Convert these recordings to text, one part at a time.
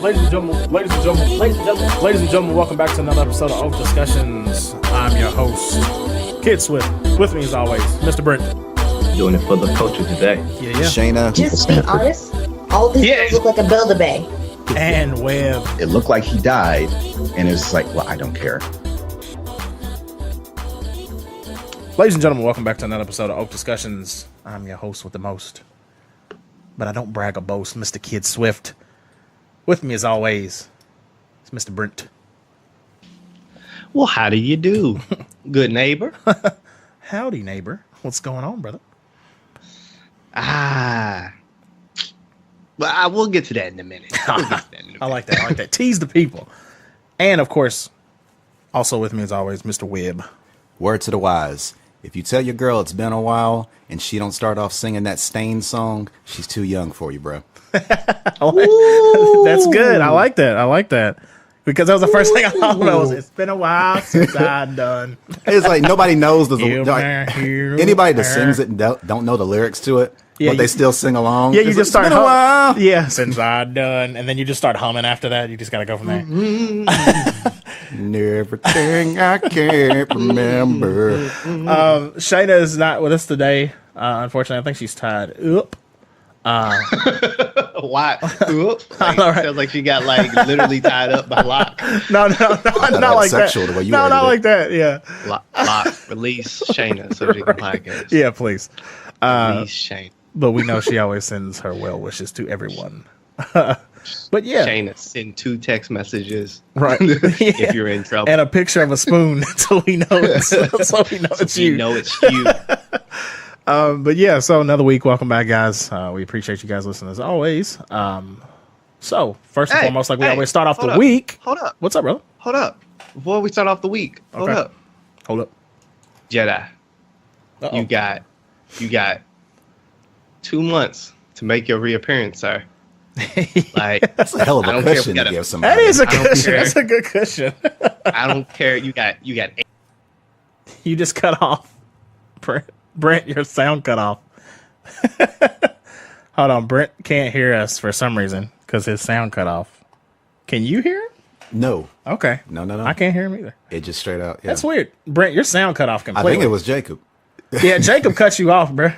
Ladies and gentlemen, welcome back to another episode of OafDiscussions. I'm your host, Kid Swift. With me, as always, Mr. Brent. Doing it for the culture today. Yeah. Shayna. Just to be honest, all these girls look like a Build-A-Bay. And Webb. It looked like he died, and it's like, well, I don't care. Ladies and gentlemen, welcome back to another episode of OafDiscussions. I'm your host with the most, but I don't brag or boast, Mr. Kid Swift. With me, as always, is Mr. Brent. Well, how do you do, good neighbor? Howdy, neighbor. What's going on, brother? Well, I will get to that in a minute. I like that. Tease the people. And, of course, also with me, as always, Mr. Webb. Word to the wise. If you tell your girl it's been a while and she don't start off singing that Stain song, she's too young for you, bro. That's good. I like that. Because that was the first thing I thought about was, it's been a while since I've done. It's like nobody knows anybody that sings it and don't know the lyrics to it, but they still sing along. Yeah, you just start humming. Yeah, since I've done, and then you just start humming after that. You just got to go from there. Everything I can't remember. Shayna is not with us today. Unfortunately, I think she's tied up. Why? Sounds like she got literally tied up by lock. No, not like that. The way you not like that. Yeah. Lock. Release Shayna so she can podcast. Yeah, please. Release Shayna. But we know she always sends her well wishes to everyone. But yeah, Shayna, send 2 text messages, right? If you're in trouble, and a picture of a spoon, so we know it's you. You know it's you. But yeah, so another week. Welcome back, guys. We appreciate you guys listening as always. So first and foremost, like we always start off the week. Hold up. What's up, brother? Hold up. Before we start off the week, hold up. Jedi. Uh-oh. You got 2 months to make your reappearance, sir. That's a hell of a cushion to give somebody. That is a cushion. That's a good cushion. I don't care. You got 8. You just cut off. Brent, your sound cut off. Hold on. Brent can't hear us for some reason because his sound cut off. Can you hear him? No. Okay. No. I can't hear him either. It just straight out. Yeah. That's weird. Brent, your sound cut off completely. I think it was Jacob. Yeah, Jacob cut you off, bro.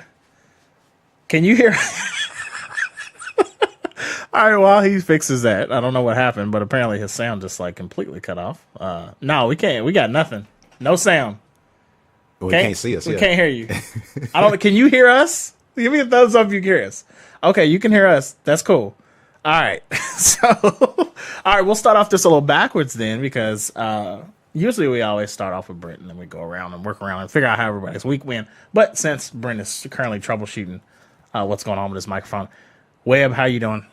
Can you hear? All right, while he fixes that, I don't know what happened, but apparently his sound just completely cut off. No, we can't. We got nothing. No sound. We can't see us. We can't hear you. I don't. Can you hear us? Give me a thumbs up if you can hear us. Okay, you can hear us. That's cool. All right. All right, we'll start off just a little backwards then, because usually we always start off with Brent and then we go around and work around and figure out how everybody's week went. But since Brent is currently troubleshooting what's going on with his microphone, Webb, how you doing?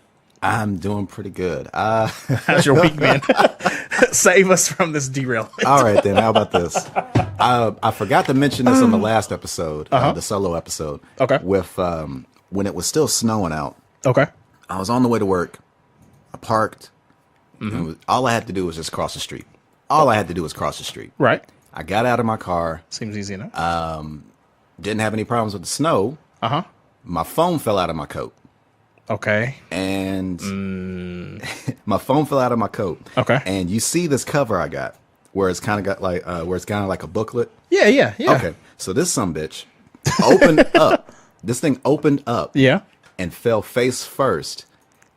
I'm doing pretty good. How's your week been? Save us from this derailment. All right, then. How about this? I forgot to mention this on the last episode, the solo episode. Okay. With when it was still snowing out. Okay. I was on the way to work. I parked. And all I had to do was just cross the street. Right. I got out of my car. Seems easy enough. Didn't have any problems with the snow. My phone fell out of my coat. Okay. And my phone fell out of my coat. Okay. And you see this cover I got where it's kind of got where it's kind of like a booklet. Yeah. Okay. So this sumbitch opened up. This thing opened up. Yeah. And fell face first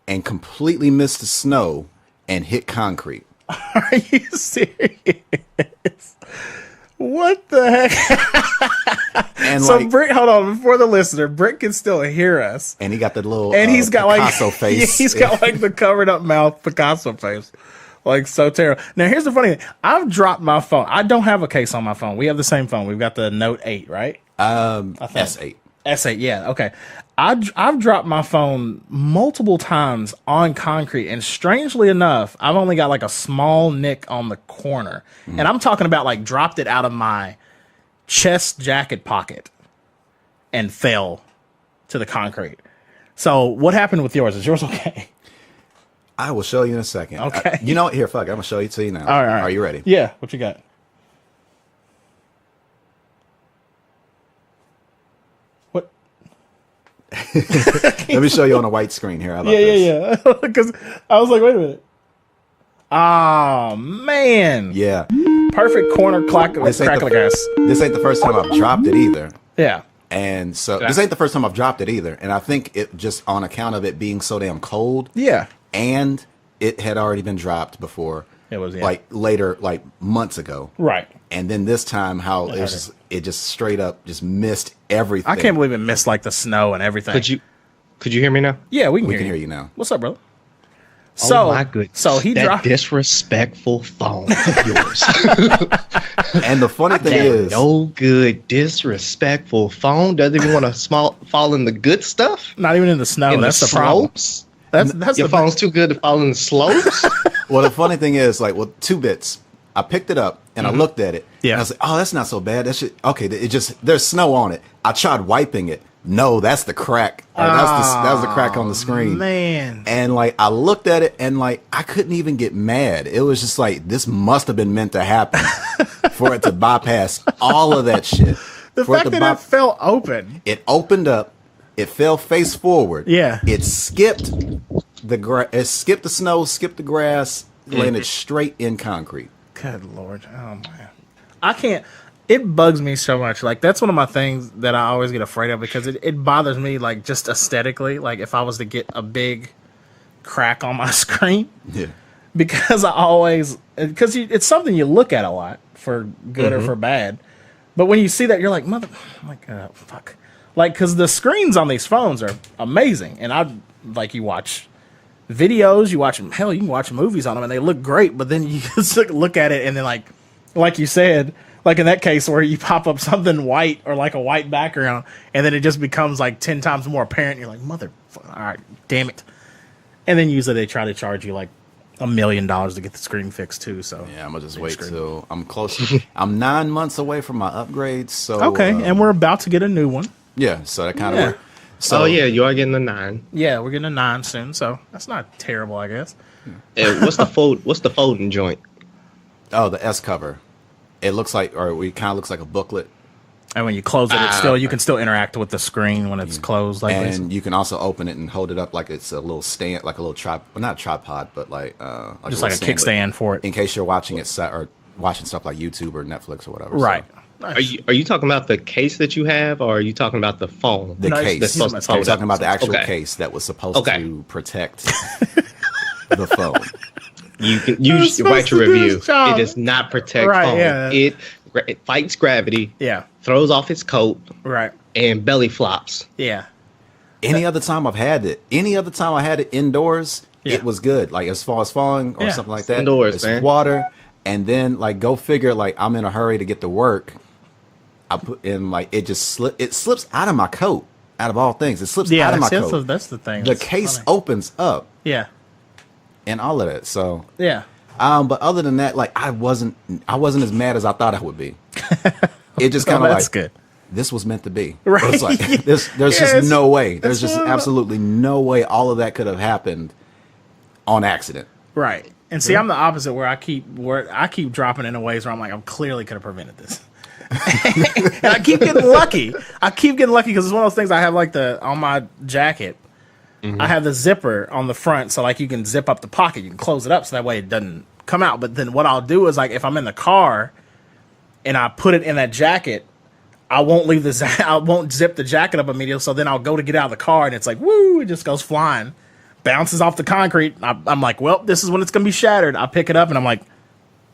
and completely missed the snow and hit concrete. Are you serious? What the heck? And so Britt, hold on, before the listener, Britt can still hear us, and he got the little and he's got Picasso face. Yeah, he's got the covered up mouth Picasso face, so terrible. Now here's the funny thing: I've dropped my phone. I don't have a case on my phone. We have the same phone. We've got the Note 8, right? S8. S8, yeah, okay. I've dropped my phone multiple times on concrete, and strangely enough, I've only got a small nick on the corner. And I'm talking about dropped it out of my chest jacket pocket and fell to the concrete. So what happened with yours? Is yours okay? I will show you in a second. Okay. You know what? Here, fuck it. I'm going to show you to you now. All right. Are you ready? Yeah. What you got? What? Let me show you on a white screen here. How about this? Yeah. Because I was like, wait a minute. Oh man. Yeah. Perfect corner crackle gas. This ain't the first time I've dropped it either. Yeah. And so this ain't the first time I've dropped it either. And I think it just on account of it being so damn cold. Yeah. And it had already been dropped before. It was like later, like months ago. Right. And then this time, how it just straight up just missed everything. I can't believe it missed like the snow and everything. Could you hear me now? Yeah, we can hear you now. What's up, brother? So, oh my goodness. So he dropped disrespectful phone of yours. And the funny thing is, no good, disrespectful phone doesn't even want to fall in the good stuff. Not even in the snow. That's the slopes. Problem. That's your phone's too good to fall in the slopes. Well, the funny thing is, like, 2 bits. I picked it up and I looked at it. Yeah. And I was like, oh, that's not so bad. That shit. Okay, there's snow on it. I tried wiping it. No, that's the crack. That was the crack on the screen. Man. And like I looked at it and like I couldn't even get mad. It was just like this must have been meant to happen for it to bypass all of that shit. The fact that it fell open. It opened up. It fell face forward. Yeah. It skipped it skipped the snow, skipped the grass, landed straight in concrete. Good Lord. Oh man. I can't. It bugs me so much. Like, that's one of my things that I always get afraid of because it bothers me, like, just aesthetically. Like, if I was to get a big crack on my screen. Yeah. Because it's something you look at a lot for good or for bad. But when you see that, you're like, fuck. Like, because the screens on these phones are amazing. And you watch videos, you can watch movies on them and they look great. But then you just look at it and then, like you said, like in that case where you pop up something white or like a white background and then it just becomes like 10 times more apparent. You're like, all right, damn it. And then usually they try to charge you like $1 million to get the screen fixed too. So yeah, I'm gonna just wait till I'm close. I'm 9 months away from my upgrade. So okay, and we're about to get a new one. Yeah, so that kind of So you are getting a 9. Yeah, we're getting a 9 soon. So that's not terrible, I guess. And what's the folding joint? Oh, the S cover. It looks like, or it kind of looks like a booklet. And when you close it, you can still interact with the screen when it's closed. Like and this. You can also open it and hold it up like it's a little stand, like a little not tripod, but just like a kickstand for it, in case you're watching it or watching stuff like YouTube or Netflix or whatever. Right. So. Nice. Are you talking about the case that you have, or are you talking about the phone? The case. I'm talking about the actual case that was supposed to protect the phone. You can write your review. It does not protect phone. Yeah. It fights gravity. Yeah. Throws off its coat. Right. And belly flops. Yeah. Any other time I had it indoors, it was good. Like as far as falling or something like that. Indoors, it's man. Water. And then like go figure, like I'm in a hurry to get to work. I put in it slips out of my coat. Out of all things, it slips out of my coat. That's the thing. The case opens up. Yeah. And all of that. So yeah. But other than that, like I wasn't as mad as I thought I would be. It just kind of that's good. This was meant to be. Right. It's like there's just no way. There's just absolutely no way all of that could have happened on accident. Right. And see, I'm the opposite where I keep dropping into ways where I'm like, I clearly could have prevented this. And I keep getting lucky. Because it's one of those things I have on my jacket. I have the zipper on the front, so like you can zip up the pocket, you can close it up, so that way it doesn't come out. But then what I'll do is like if I'm in the car and I put it in that jacket, I won't zip the jacket up immediately. So then I'll go to get out of the car and it's like woo, it just goes flying, bounces off the concrete. I'm like, well, this is when it's gonna be shattered. I pick it up and I'm like,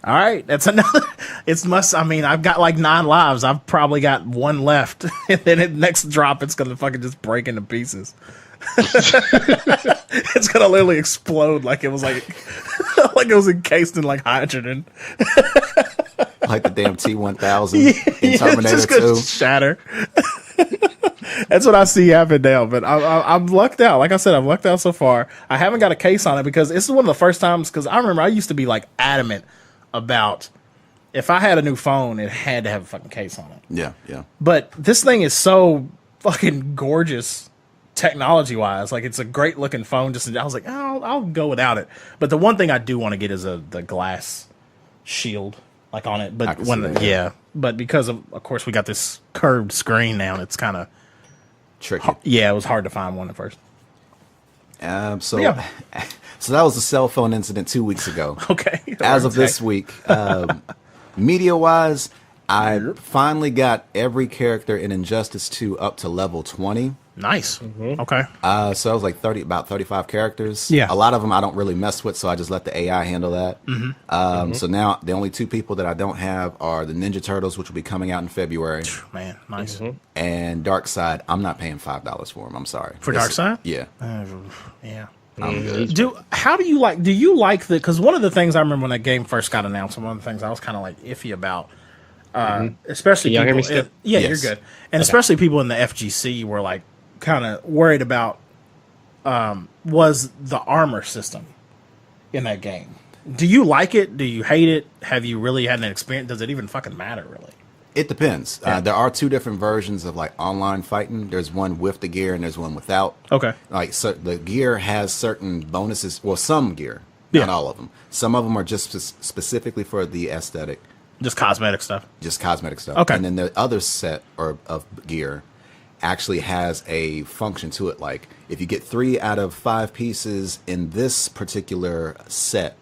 all right, that's another. I've got like 9 lives. I've probably got 1 left, and then the next drop, it's gonna fucking just break into pieces. It's gonna literally explode like it was like it was encased in like hydrogen. Like the damn T-1000 in Terminator it's just 2. Shatter. That's what I see happen now. But I'm lucked out. Like I said, I've lucked out so far. I haven't got a case on it because this is one of the first times. Because I remember I used to be like adamant about if I had a new phone, it had to have a fucking case on it. Yeah, yeah. But this thing is so fucking gorgeous. Technology wise, like it's a great looking phone. I was like, I'll go without it. But the one thing I do want to get is the glass shield like on it. But but because of course we got this curved screen now, and it's kind of tricky. Yeah, it was hard to find one at first. So Yeah. so that was the cell phone incident 2 weeks ago. Okay. As of this week, media wise, I finally got every character in Injustice 2 up to level 20. Nice. Okay. So I was like about 35 characters. Yeah. A lot of them I don't really mess with, so I just let the AI handle that. So now the only 2 people that I don't have are the Ninja Turtles, which will be coming out in February, Man, nice. and Darkseid. I'm not paying $5 for them. I'm sorry. For Darkseid? Yeah. Yeah. I'm good. Do you like the, because one of the things I remember when that game first got announced, and one of the things I was kind of like iffy about, especially Can y'all hear me people, still? yeah, Yes. you're good, and especially people in the FGC were like kind of worried about was the armor system in that game. Do you like it? Do you hate it? Have you really had an experience? Does it even fucking matter really? It depends. There are 2 different versions of like online fighting. There's one with the gear and there's one without. Okay. Like, so the gear has certain bonuses. Well, some gear, Yeah. not all of them. Some of them are just specifically for the aesthetic, Just cosmetic stuff. just cosmetic stuff. Okay. And then the other set of gear actually has a function to it. Like, if you get 3 out of 5 pieces in this particular set,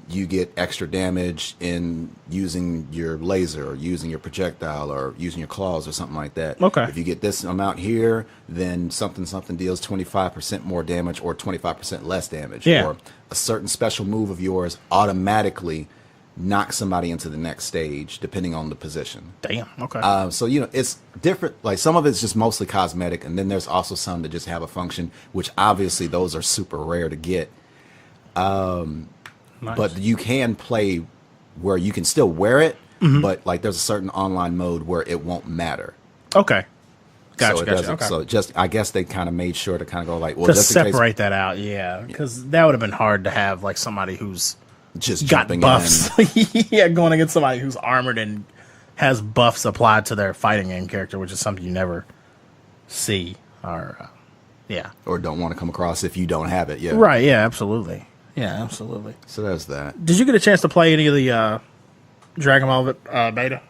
you get extra damage in using your laser or using your projectile or using your claws or something like that. Okay. If you get this amount here, then something deals 25% more damage or 25% less damage. Yeah. Or a certain special move of yours automatically knocks somebody into the next stage, depending on the position. Damn. Okay. So, it's different. Like, some of it's just mostly cosmetic, and then there's also some that just have a function, which obviously those are super rare to get. Nice. But you can play where you can still wear it, but like there's a certain online mode where it won't matter. Okay. Gotcha. So it Gotcha. doesn't. Okay. So just, I guess they kind of made sure to kind of go like, well, To just in case, separate that out, yeah, because that would have been hard to have like somebody who's just got jumping buffs, in. yeah, going against somebody who's armored and has buffs applied to their fighting game character, which is something you never see, or yeah, or don't want to come across if you don't have it. Yeah. right, yeah, absolutely, yeah, absolutely. So there's that. Did you get a chance to play any of the Dragon Ball beta?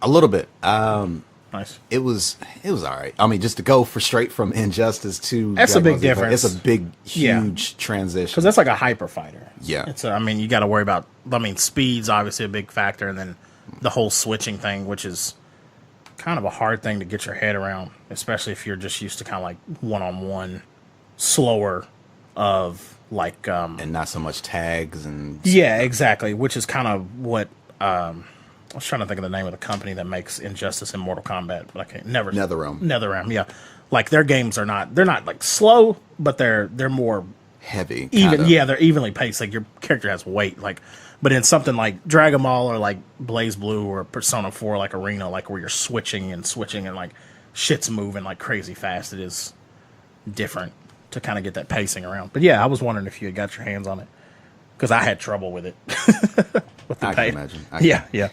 A little bit. Nice. It was all right. I mean, just to go straight from Injustice to That's a Dragon big Ball Z, difference. It's a big, Yeah. huge transition. Because that's like a hyper fighter. Yeah. It's I mean, you got to worry about. I mean, speed's obviously a big factor, and then the whole switching thing, which is kind of a hard thing to get your head around, especially if you're just used to kind of like one-on-one, slower, of like. And not so much tags and Yeah, exactly. Which is kind of what. I was trying to think of the name of the company that makes Injustice and Mortal Kombat, but I can't. NetherRealm. NetherRealm, yeah. Like their games are not. They're not like slow, but they're more heavy. even. kinda. Yeah, they're evenly paced. Like your character has weight. Like, but in something like Dragon Ball or like Blaze Blue or Persona 4, like Arena, like where you're switching and like shit's moving like crazy fast, it is different to kind of get that pacing around. But yeah, I was wondering if you had got your hands on it because I had trouble with it. With the I pay. can imagine. Yeah.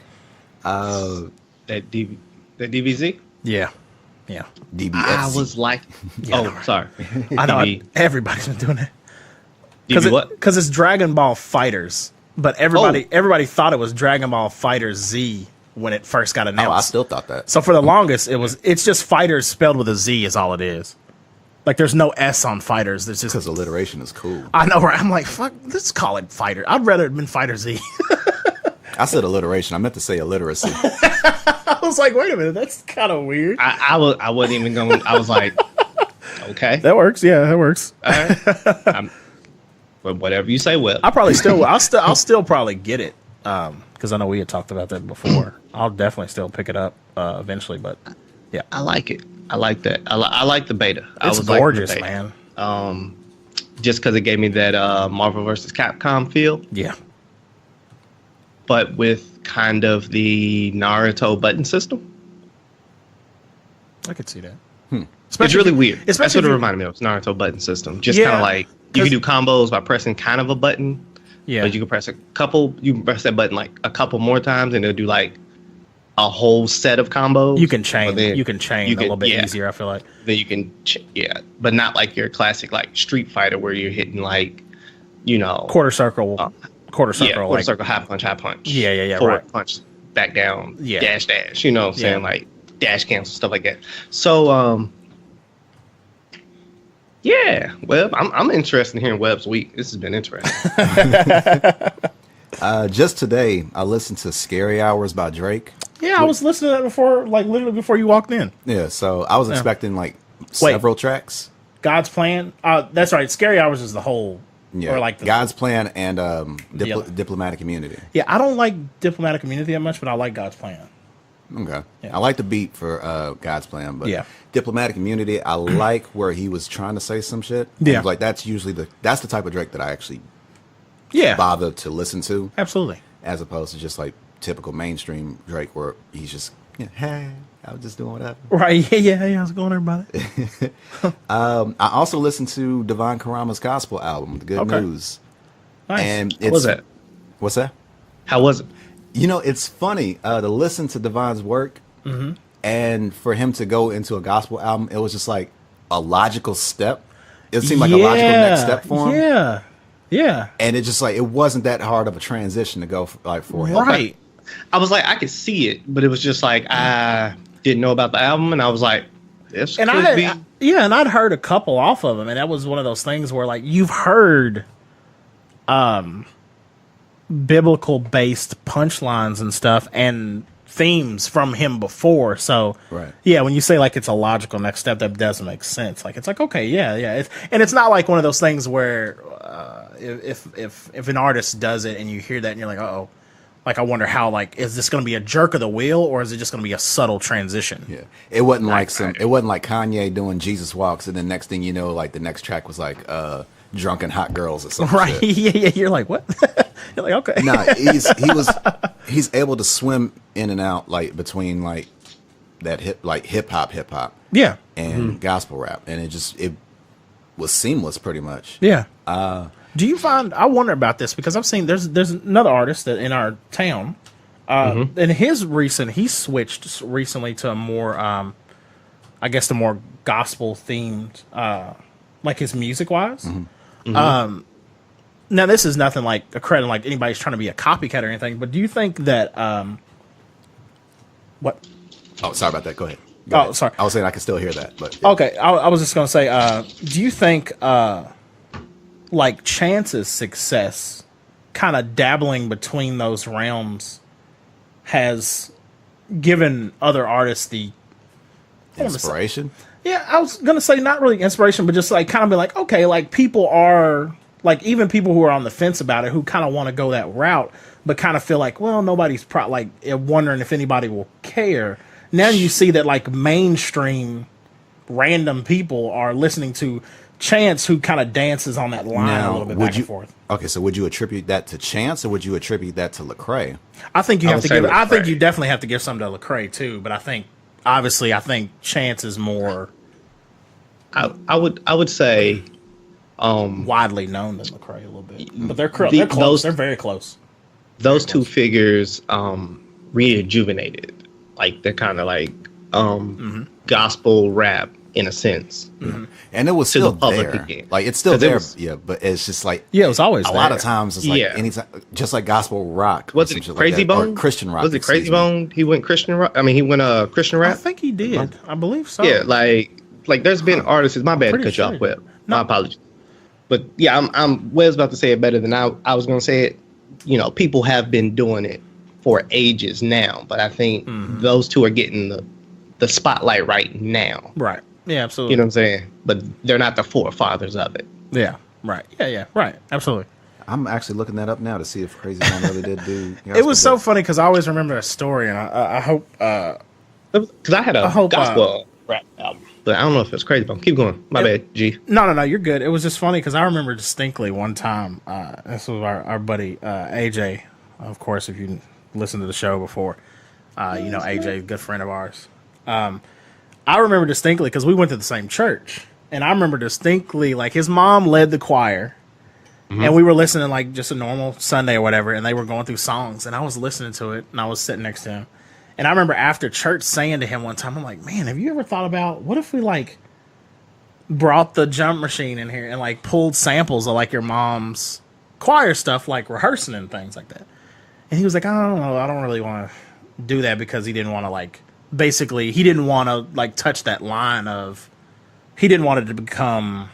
That DBZ? Yeah. Yeah. DBFZ. I was like, sorry. I know. DB Everybody's been doing it. DB what? Because it's Dragon Ball Fighters. But everybody thought it was Dragon Ball Fighters Z when it first got announced. Oh, I still thought that. So for the longest, it's just Fighters spelled with a Z is all it is. Like there's no S on Fighters. There's just Because alliteration is cool. I know, right? I'm like, fuck, let's call it Fighter. I'd rather it have been Fighter Z. I said alliteration. I meant to say illiteracy. I was like, wait a minute, that's kind of weird. I wasn't even going. I was like, okay, That works. Yeah, that works. all right. But whatever you say, well, I'll still probably get it because I know we had talked about that before. I'll definitely still pick it up eventually, but yeah, I like it. I like that. I like the beta. it's gorgeous, man. Just because it gave me that Marvel vs. Capcom feel, Yeah, but with kind of the Naruto button system. I could see that. It's really weird. That's especially what if it you- reminded me of. It's Naruto button system. Just Yeah, kind of like you can do combos by pressing kind of a button. Yeah, But you can press you can press that button like a couple more times and it'll do like a whole set of combos. you can chain. But then You can chain a little bit easier. I feel like. Then you can, but not like your classic like Street Fighter where you're hitting like, Quarter circle, quarter like, circle, high punch. Yeah, Forward right. punch, back down, Yeah. dash. You know what I'm saying? Yeah. Like dash cancel, stuff like that. So, Yeah, Webb. I'm interested in hearing Webb's week. This has been interesting. Just today, I listened to "Scary Hours" by Drake. Yeah, I was listening to that before, like literally before you walked in. Yeah, so I was expecting like several tracks. God's Plan. That's right. Scary Hours is the whole. Yeah, or like God's Plan and Diplomatic Immunity. Yeah, I don't like Diplomatic Immunity that much, but I like God's Plan. Okay. Yeah. I like the beat for God's Plan, but Yeah. Diplomatic Immunity, I like where he was trying to say some shit. Yeah. And, like that's usually the type of Drake that I actually Yeah, bother to listen to, absolutely. as opposed to just like typical mainstream Drake where he's just, hey, I was just doing whatever. Right. Yeah. How's it going, everybody? I also listened to Devon Karama's gospel album, The Good News. Nice. And How was that? What's that? How was it? It's funny to listen to Devon's work, and for him to go into a gospel album, it was just like a logical step. It seemed like a logical next step for him. Yeah. And it just like it wasn't that hard of a transition to go for him. Right. I was like, I could see it, but it was just like I didn't know about the album, and I was like, this And could be. and I'd heard a couple off of him, and that was one of those things where like you've heard biblical based punchlines and stuff and themes from him before. So Right. yeah, when you say like it's a logical next step, that does make sense. Like it's like okay, yeah. It's not like one of those things where if an artist does it and you hear that and you're like, oh, like I wonder how like is this going to be a jerk of the wheel or is it just going to be a subtle transition? Yeah. It wasn't like it wasn't like Kanye doing Jesus Walks, and then next thing you know, like the next track was like Drunken Hot Girls or something. Right. Yeah. You're like, what? You're like, okay. Nah, he's able to swim in and out like between like that hip hop Yeah. and gospel rap, and it was seamless pretty much. Yeah. Do you find? I wonder about this because I've seen there's another artist that in our town, and he switched recently to a more, I guess, the more gospel themed, like his music wise. Now this is nothing like a credit, like anybody's trying to be a copycat or anything. But do you think that what? Oh, sorry about that. Go ahead. Sorry. I was saying I can still hear that, but yeah. Okay, I was just gonna say, do you think like Chance's success, kind of dabbling between those realms, has given other artists the Inspiration? Yeah, I was gonna say not really inspiration, but just like kind of be like, okay, like people are like even people who are on the fence about it, who kind of want to go that route, but kind of feel like, well, nobody's wondering if anybody will care. Now you see that like mainstream random people are listening to Chance, who kind of dances on that line a little bit back and forth. Okay, so would you attribute that to Chance, or would you attribute that to Lecrae? I think you have to give. Lecrae. I think you definitely have to give some to Lecrae too. But I think obviously, I think Chance is more. I would say widely known than Lecrae a little bit, but they're close. They're very close. Those two figures rejuvenated, like they're kind of like gospel rap in a sense. And it was To still the public there. again. Like it's still 'Cause it there, was- yeah. But it's just like Yeah, it was always a lot there. of times. It's like Yeah. anytime, just like gospel rock. or Was some it shit Crazy like that, or Bone? Christian rock? Was it excuse Crazy me. Bone? He went Christian rock. I mean, he went Christian I rap. think he did. I believe so. Yeah, like there's been artists. My bad to Pretty cut you sure. off, Webb. No. My apologies. But yeah, I'm Webb's about to say it better than I was gonna say it. You know, people have been doing it for ages now, but I think those two are getting the spotlight right now. Right. Yeah, absolutely. You know what I'm saying? But they're not the forefathers of it. Yeah. Right. Yeah. Right. Absolutely. I'm actually looking that up now to see if Crazy Bone really did do. It was so funny because I always remember a story, and I hope. Because I had a hope, gospel rap album, but I don't know if it's Crazy Bone. Keep going. My bad, G. No, you're good. It was just funny because I remember distinctly one time. This was our buddy AJ, of course. If you listened to the show before, you know AJ, good friend of ours. I remember distinctly because we went to the same church, and I remember distinctly like his mom led the choir, and we were listening like just a normal Sunday or whatever, and they were going through songs, and I was listening to it, and I was sitting next to him, and I remember after church saying to him one time, I'm like, man, have you ever thought about what if we like brought the jump machine in here and like pulled samples of like your mom's choir stuff, like rehearsing and things like that? And he was like, I don't know, I don't really want to do that because he didn't want to like. Basically, he didn't want to like touch that line of. He didn't want it to become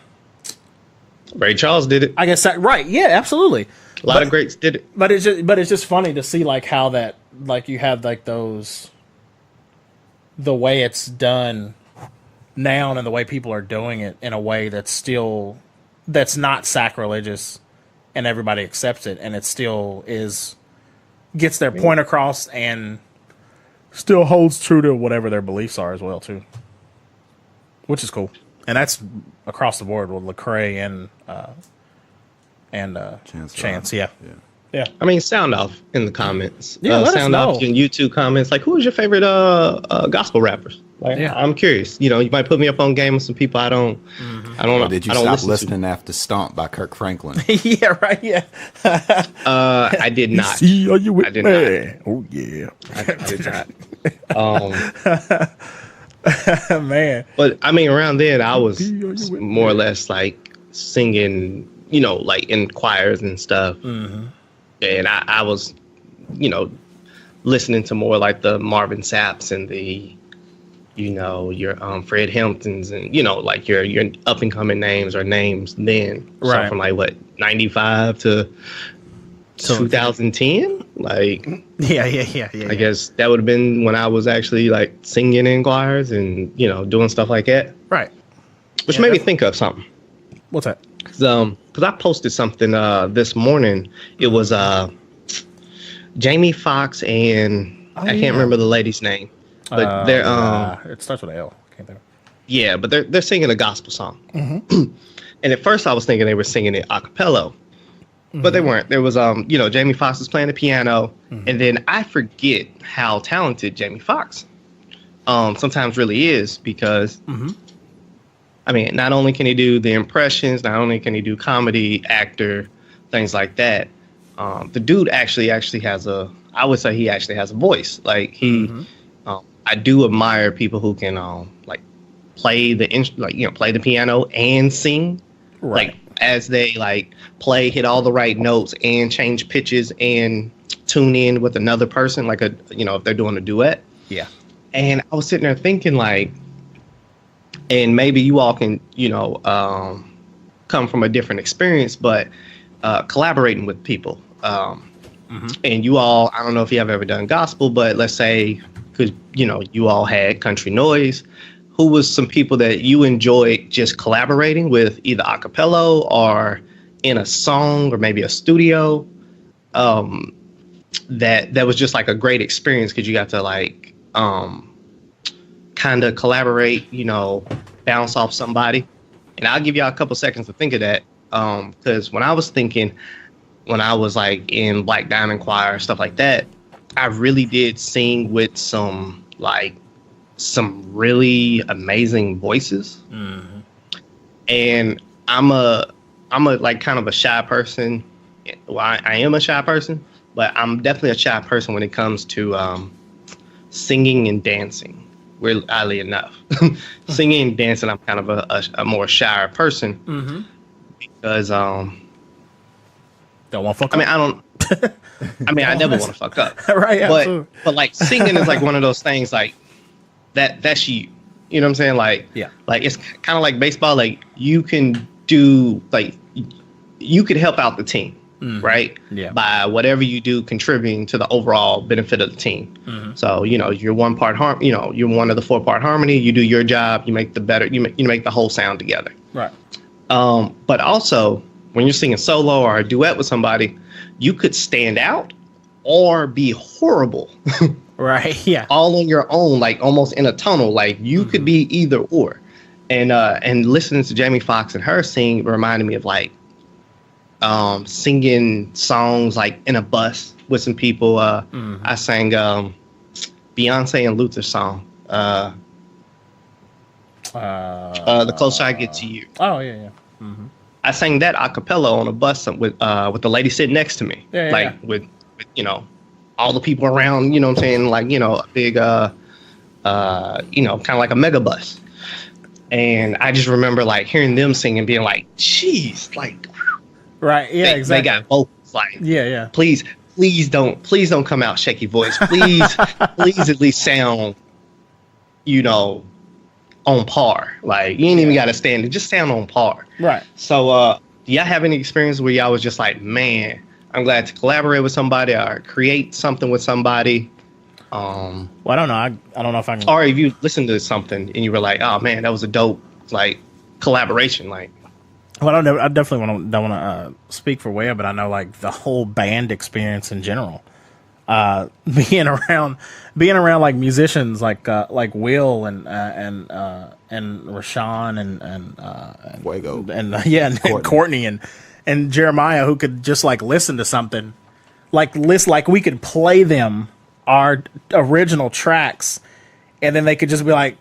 Ray Charles did it. I guess that, right. Yeah, absolutely. A lot of greats did it. But it's just funny to see like how that, like you have like those, the way it's done now and the way people are doing it in a way that's not sacrilegious and everybody accepts it, and it still gets their point across and still holds true to whatever their beliefs are as well too, which is cool. And that's across the board with Lecrae and Chance. Yeah. I mean, sound off in the comments. Yeah, let us sound know. off in YouTube comments. Like, who is your favorite gospel rappers? Like, Yeah. I'm curious. You know, you might put me up on game with some people I don't know. Or did you I don't stop listen listening after Stomp by Kirk Franklin? Yeah, right. Yeah. I did not. See, are you with I did me? not. Oh yeah. I did not. Man. But I mean, around then, I was more or less like singing, you know, like in choirs and stuff. Mm-hmm. And I was, you know, listening to more like the Marvin Sapps and the, you know, your Fred Hamptons and, you know, like your up and coming names or names then. Right. So from like what, 95 to 2010? Like, Yeah. I guess that would have been when I was actually like singing in choirs and, you know, doing stuff like that. Right. Which made me think of something. What's that? Because I posted something this morning. It was Jamie Foxx and I can't remember the lady's name, but they're it starts with an L. Can't think. yeah, but they're singing a gospel song. Mm-hmm. And at first I was thinking they were singing it a cappella, but they weren't. There was you know, Jamie Foxx was playing the piano, and then I forget how talented Jamie Foxx sometimes really is because. I mean, not only can he do the impressions, not only can he do comedy, actor, things like that. The dude actually has I would say he actually has a voice. Like he, I do admire people who can like play play the piano and sing, Right. like as they like play, hit all the right notes and change pitches and tune in with another person, like if they're doing a duet. Yeah. And I was sitting there thinking like. And maybe you all can, come from a different experience, but collaborating with people. And you all, I don't know if you have ever done gospel, but let's say, because, you all had country noise. Who was some people that you enjoyed just collaborating with, either a cappella or in a song or maybe a studio? That was just like a great experience because you got to like, kind of collaborate, bounce off somebody. And I'll give y'all a couple seconds to think of that. Because when I was like in Black Diamond Choir, stuff like that, I really did sing with some really amazing voices. Mm-hmm. And I'm a like kind of a shy person. Well, I am a shy person, but I'm definitely a shy person when it comes to singing and dancing. Oddly enough, singing and dancing, I'm kind of a more shy person because don't want to fuck up. I mean, I don't. I mean, I never want to fuck up, right? Absolutely. But like singing is like one of those things like that's you. You know what I'm saying? Like yeah, like it's kind of like baseball. Like you can do you could help out the team. Right? Yeah. By whatever you do, contributing to the overall benefit of the team. So, you're one part you're one of the 4-part harmony. You do your job. You make you make the whole sound together. Right. But also when you're singing solo or a duet with somebody, you could stand out or be horrible. Right. Yeah. All on your own, like almost in a tunnel. Like you could be either or. And listening to Jamie Foxx and her sing reminded me of like, singing songs like in a bus with some people. I sang Beyonce and Luther's song, The Closer I Get to You. Oh yeah. I sang that a cappella on a bus with the lady sitting next to me, with all the people around. You know what I'm saying? Like a big kind of like a mega bus. And I just remember like hearing them sing and being like, "Jeez, like." Right. Yeah. Exactly. They got vocals like, yeah. Please don't come out shaky voice. Please at least sound, on par. Like you ain't even got to stand it. Just sound on par. Right. So do y'all have any experience where y'all was just like, man, I'm glad to collaborate with somebody or create something with somebody? Well, I don't know. I don't know if I can. Or if you listened to something and you were like, oh man, that was a dope like collaboration. Like, well, I definitely don't want to speak for Webb, but I know like the whole band experience in general. Being around like musicians like Will and Rashawn and Fuego. and Courtney and Jeremiah, who could just like listen to something like we could play them our original tracks, and then they could just be like,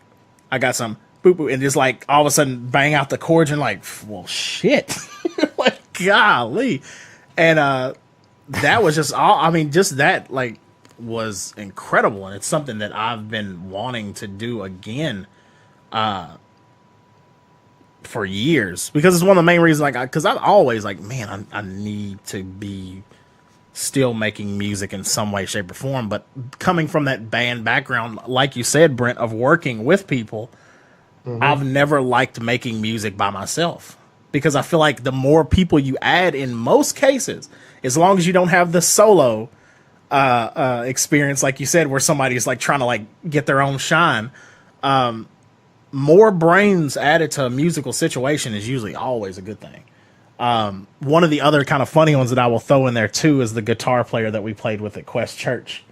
I got some boop boop, and just like all of a sudden bang out the chords and like, well shit. Like golly. And that was just all, I mean, just that like was incredible, and it's something that I've been wanting to do again for years, because it's one of the main reasons, like, because I'm always like, man, I need to be still making music in some way, shape, or form. But coming from that band background, like you said, Brent, of working with people, I've never liked making music by myself, because I feel like the more people you add, in most cases, as long as you don't have the solo experience, like you said, where somebody's like trying to like get their own shine, more brains added to a musical situation is usually always a good thing. One of the other kind of funny ones that I will throw in there too is the guitar player that we played with at Quest Church.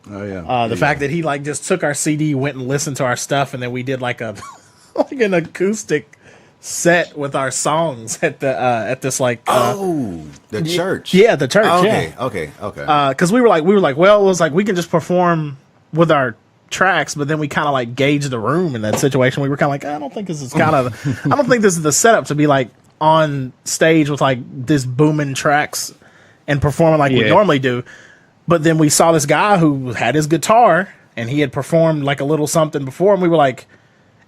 Oh yeah. The fact that he like just took our CD, went and listened to our stuff, and then we did like a like an acoustic set with our songs at the at this like the church. Yeah, the church. Okay. Because we were like, well, it was like we can just perform with our tracks, but then we kind of like gauge the room in that situation. We were kind of like, I don't think this is the setup to be like on stage with like this booming tracks and performing like we normally do. But then we saw this guy who had his guitar and he had performed like a little something before, and we were like,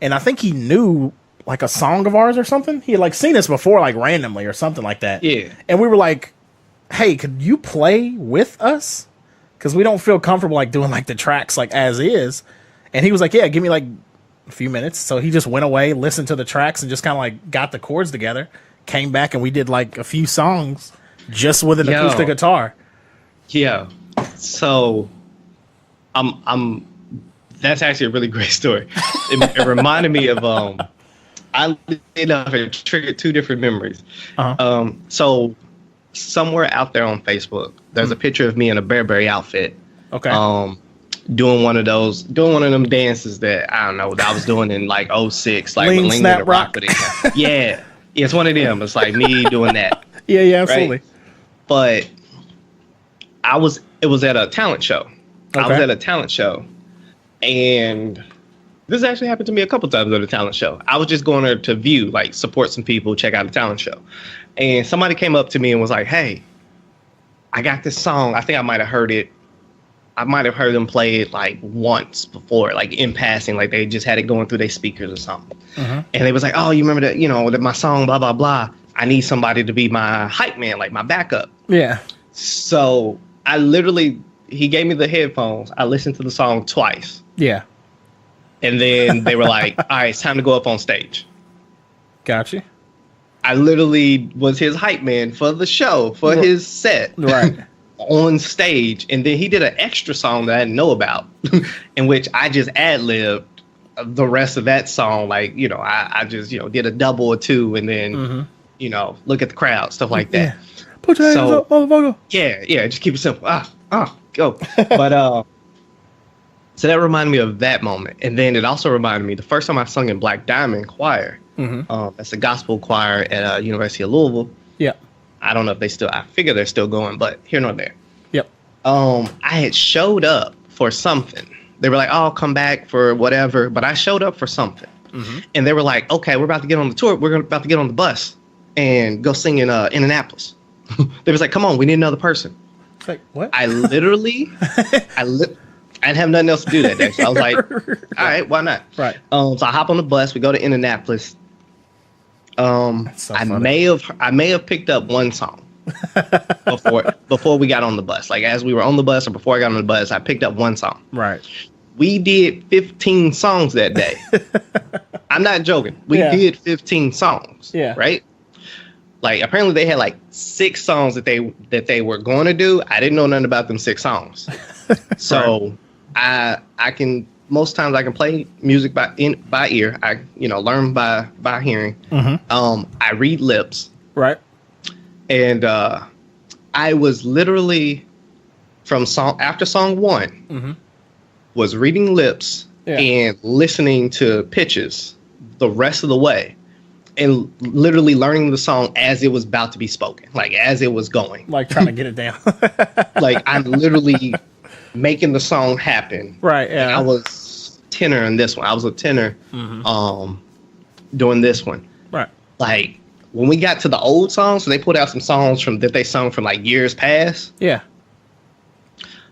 and I think he knew like a song of ours or something. He had like seen us before, like randomly or something like that. Yeah. And we were like, hey, could you play with us? Because we don't feel comfortable like doing like the tracks like as is. And he was like, yeah, give me like a few minutes. So he just went away, listened to the tracks, and just kind of like got the chords together, came back, and we did like a few songs just with an acoustic guitar. Yeah. So that's actually a really great story. It reminded me of it triggered two different memories. So somewhere out there on Facebook, there's a picture of me in a Burberry outfit. Okay. Doing one of them dances that I don't know that I was doing in like 06, like Lean Snap Rock. Yeah, it's one of them. It's like me doing that. Yeah, absolutely. Right? But it was at a talent show. Okay. I was at a talent show, and this actually happened to me a couple times at a talent show. I was just going there to view, like support some people, check out a talent show. And somebody came up to me and was like, hey, I got this song. I think I might have heard it. I might have heard them play it like once before, like in passing, like they just had it going through their speakers or something. And they was like, oh, you remember that, that my song, blah, blah, blah. I need somebody to be my hype man, like my backup. Yeah. So he gave me the headphones. I listened to the song twice. Yeah. And then they were like, all right, it's time to go up on stage. Gotcha. I literally was his hype man for the show, for his set. Right. On stage. And then he did an extra song that I didn't know about, in which I just ad-libbed the rest of that song. Like, I just, did a double or two, and then, look at the crowd, stuff like that. Yeah. Put your hands up, motherfucker. Yeah, just keep it simple. Go. But, so that reminded me of that moment. And then it also reminded me the first time I sung in Black Diamond Choir. That's a gospel choir at University of Louisville. Yeah. I don't know if I figure they're still going, but here nor there. Yep. I had showed up for something. They were like, oh, come back for whatever. But I showed up for something. And they were like, okay, we're about to get on the tour. We're about to get on the bus and go sing in Indianapolis. They was like, come on, we need another person. It's like, what? I literally, I didn't have nothing else to do that day. So I was like, all right, why not? Right. So I hop on the bus. We go to Indianapolis. So I may have picked up one song before we got on the bus. Like as we were on the bus or before I got on the bus, I picked up one song. Right. We did 15 songs that day. I'm not joking. We did 15 songs. Yeah. Right. like apparently they had like 6 songs that they were going to do. I didn't know nothing about them 6 songs. So I can most times I can play music by ear. I learn by hearing. I read lips. Right. And I was literally from after song 1 was reading lips and listening to pitches the rest of the way. And literally learning the song as it was about to be spoken, like as it was going. Like trying to get it down. Like I'm literally making the song happen. Right, yeah. And I was tenor in this one. I was a tenor doing this one. Right. Like when we got to the old songs, so they put out some songs that they sung from like years past. Yeah.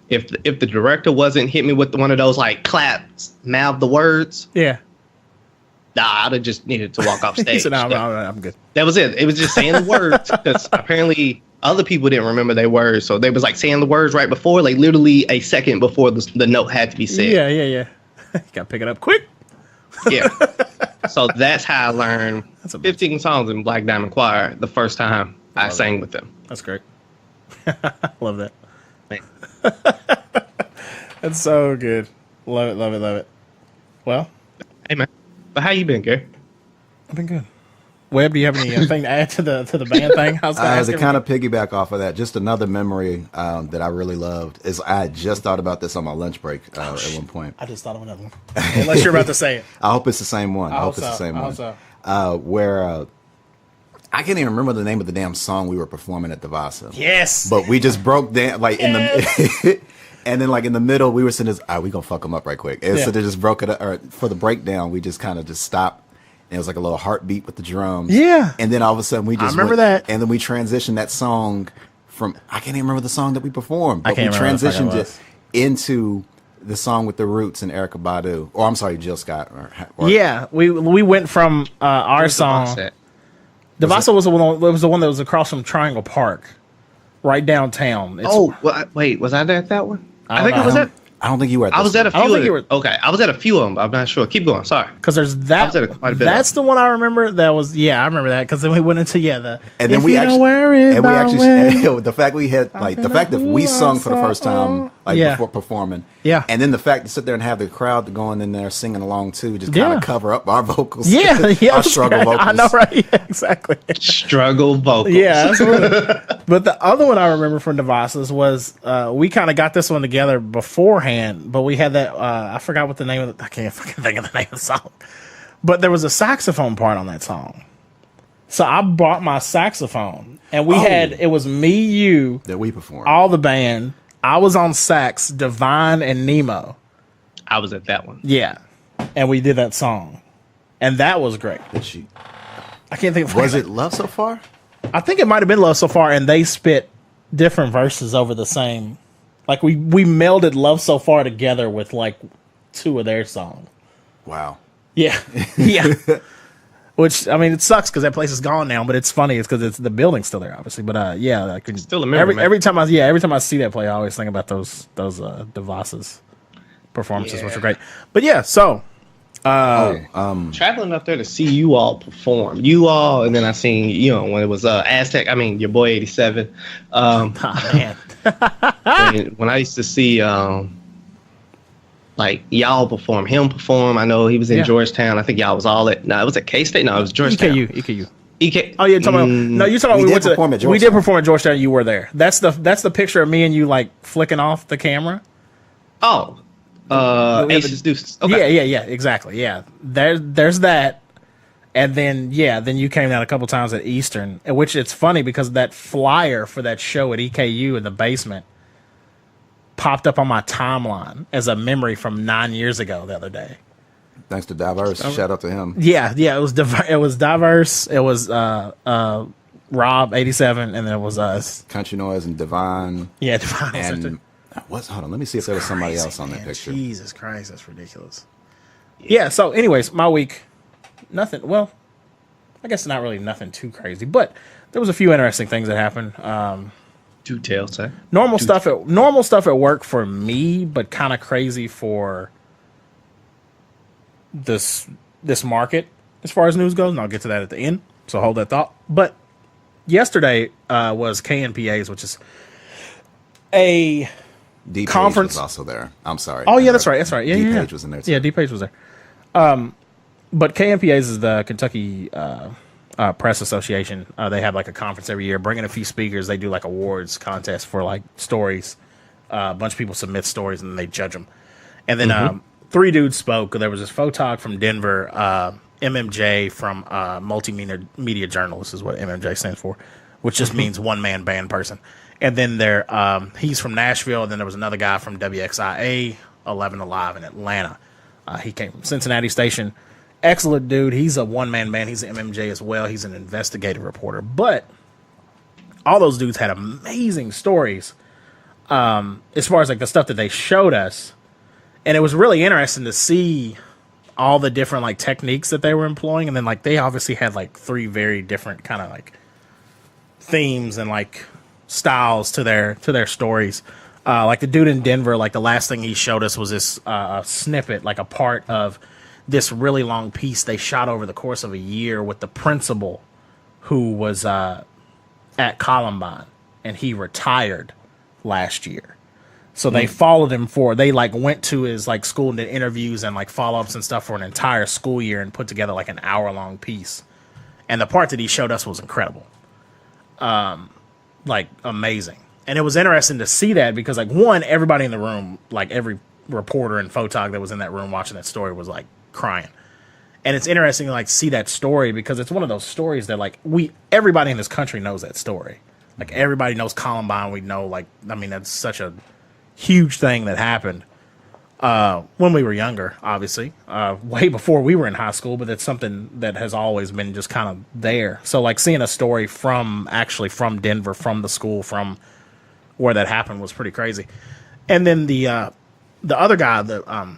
If the director wasn't hit me with one of those like claps, mouth the words. Yeah. Nah, I'd have just needed to walk off stage. He said, no, I'm good. That was it. It was just saying the words because apparently other people didn't remember their words. So they was like saying the words right before, like literally a second before the note had to be said. Yeah. You got to pick it up quick. Yeah. So that's how I learned 15 songs in Black Diamond Choir the first time I sang with them. That's great. Love that. That's so good. Love it. Well. Hey, man. But how you been, Gary? I've been good. Webb, do you have anything to add to the band thing? As a kind of piggyback off of that, just another memory that I really loved is I just thought about this on my lunch break at one point. I just thought of another one. Unless you're about to say it. I hope it's the same one. I hope it's the same one. Where I can't even remember the name of the damn song we were performing at the Vasa. Yes. But we just broke down like in the and then like in the middle we were sitting we gonna fuck them up right quick. And so they just broke it up, or for the breakdown we just kind of just stopped. And it was like a little heartbeat with the drums. Yeah. And then all of a sudden we just remember that. And then we transitioned that song from I can't even remember the song that we performed. But I can't we remember transitioned it into the song with the Roots and Erykah Badu. Or I'm sorry, Jill Scott. Yeah. We went from our song. The Vasa was the one that was across from Triangle Park, right downtown. Wait, was I there at that one? I think it was at. I don't think you were at this I was at a few. I don't think you were. Okay, I was at a few of them. I'm not sure. Keep going. Sorry. Because there's that. I was at quite a bit that's the one I remember. That was I remember that because then we went into and then we actually the fact we had the fact that we sung for the first time before performing. Yeah. And then the fact to sit there and have the crowd going in there singing along too, just kind of cover up our vocals. Yeah. Our struggle vocals. I know, right? Yeah, exactly. Struggle vocals. Yeah. But the other one I remember from Devasas was we kind of got this one together beforehand, but we had that I forgot what the name of I can't fucking think of the name of the song. But there was a saxophone part on that song. So I brought my saxophone and we had it was me, you, that we performed. All the band. I was on sax, Divine and Nemo. I was at that one. Yeah. And we did that song. And that was great. I can't think of Was it Love So Far? I think it might have been Love So Far, and they spit different verses over the same. Like we melded Love So Far together with like 2 of their songs. Wow. Yeah. Yeah. Which, I mean, it sucks because that place is gone now, but it's funny. It's because the building's still there, obviously. But I can still remember every time I see that play, I always think about those Devasas performances, which are great. But so traveling up there to see you all perform, and then I seen when it was Aztec. I mean, your boy 87. Man, when I used to see like y'all perform, him perform. I know he was in Georgetown. I think y'all was all at. No, it was at K-State. No, it was Georgetown. EKU. Oh, you're talking about? No, you're talking about we did perform at Georgetown. You were there. That's the picture of me and you like flicking off the camera. Oh, Aces Deuces. Okay. Yeah, exactly. Yeah, there's that, and then you came down a couple times at Eastern, which it's funny because that flyer for that show at EKU in the basement popped up on my timeline as a memory from 9 years ago the other day. Thanks to Diverse. Shout out to him. Yeah, it was Diverse. It was Rob 87, and then it was us. Country Noise and Divine. Yeah, Divine. And hold on, let me see if there was somebody else on that picture. Jesus Christ, that's ridiculous. Yeah, so anyways, my week, nothing. Well, I guess not really nothing too crazy, but there was a few interesting things that happened. Do tell, sir. Normal stuff at work for me, but kind of crazy for this market as far as news goes, and I'll get to that at the end. So hold that thought. But yesterday was KNPA's, which is a D conference. was also there. I'm sorry. Oh yeah, that's right. That's right. Yeah, D Page was in there too. Yeah, D Page was there. But KNPA's is the Kentucky Press Association. They have like a conference every year, bring in a few speakers. They do like awards contest for like stories. A bunch of people submit stories and they judge them. And then 3 dudes spoke. There was this photog from Denver, MMJ from Multimedia Journalist is what MMJ stands for, which just means one man band person. And then he's from Nashville. And then there was another guy from WXIA 11 Alive in Atlanta. He came from Cincinnati Station. Excellent dude. He's a one-man band. He's an MMJ as well. He's an investigative reporter. But all those dudes had amazing stories as far as like the stuff that they showed us. And it was really interesting to see all the different like techniques that they were employing. And then like they obviously had like 3 very different kind of like themes and like styles to their stories. Like the dude in Denver, like the last thing he showed us was this snippet, like a part of this really long piece they shot over the course of a year with the principal who was at Columbine, and he retired last year. So they followed him they like went to his like school and did interviews and like follow-ups and stuff for an entire school year and put together like an hour-long piece. And the part that he showed us was incredible. Like amazing. And it was interesting to see that because like one, everybody in the room, like every reporter and photog that was in that room watching that story was like crying. And it's interesting to like see that story because it's one of those stories that like everybody in this country knows that story. Like everybody knows Columbine. We know like, I mean, that's such a huge thing that happened when we were younger, obviously, way before we were in high school, but it's something that has always been just kind of there. So like seeing a story from Denver, from the school, from where that happened was pretty crazy. And then the other guy that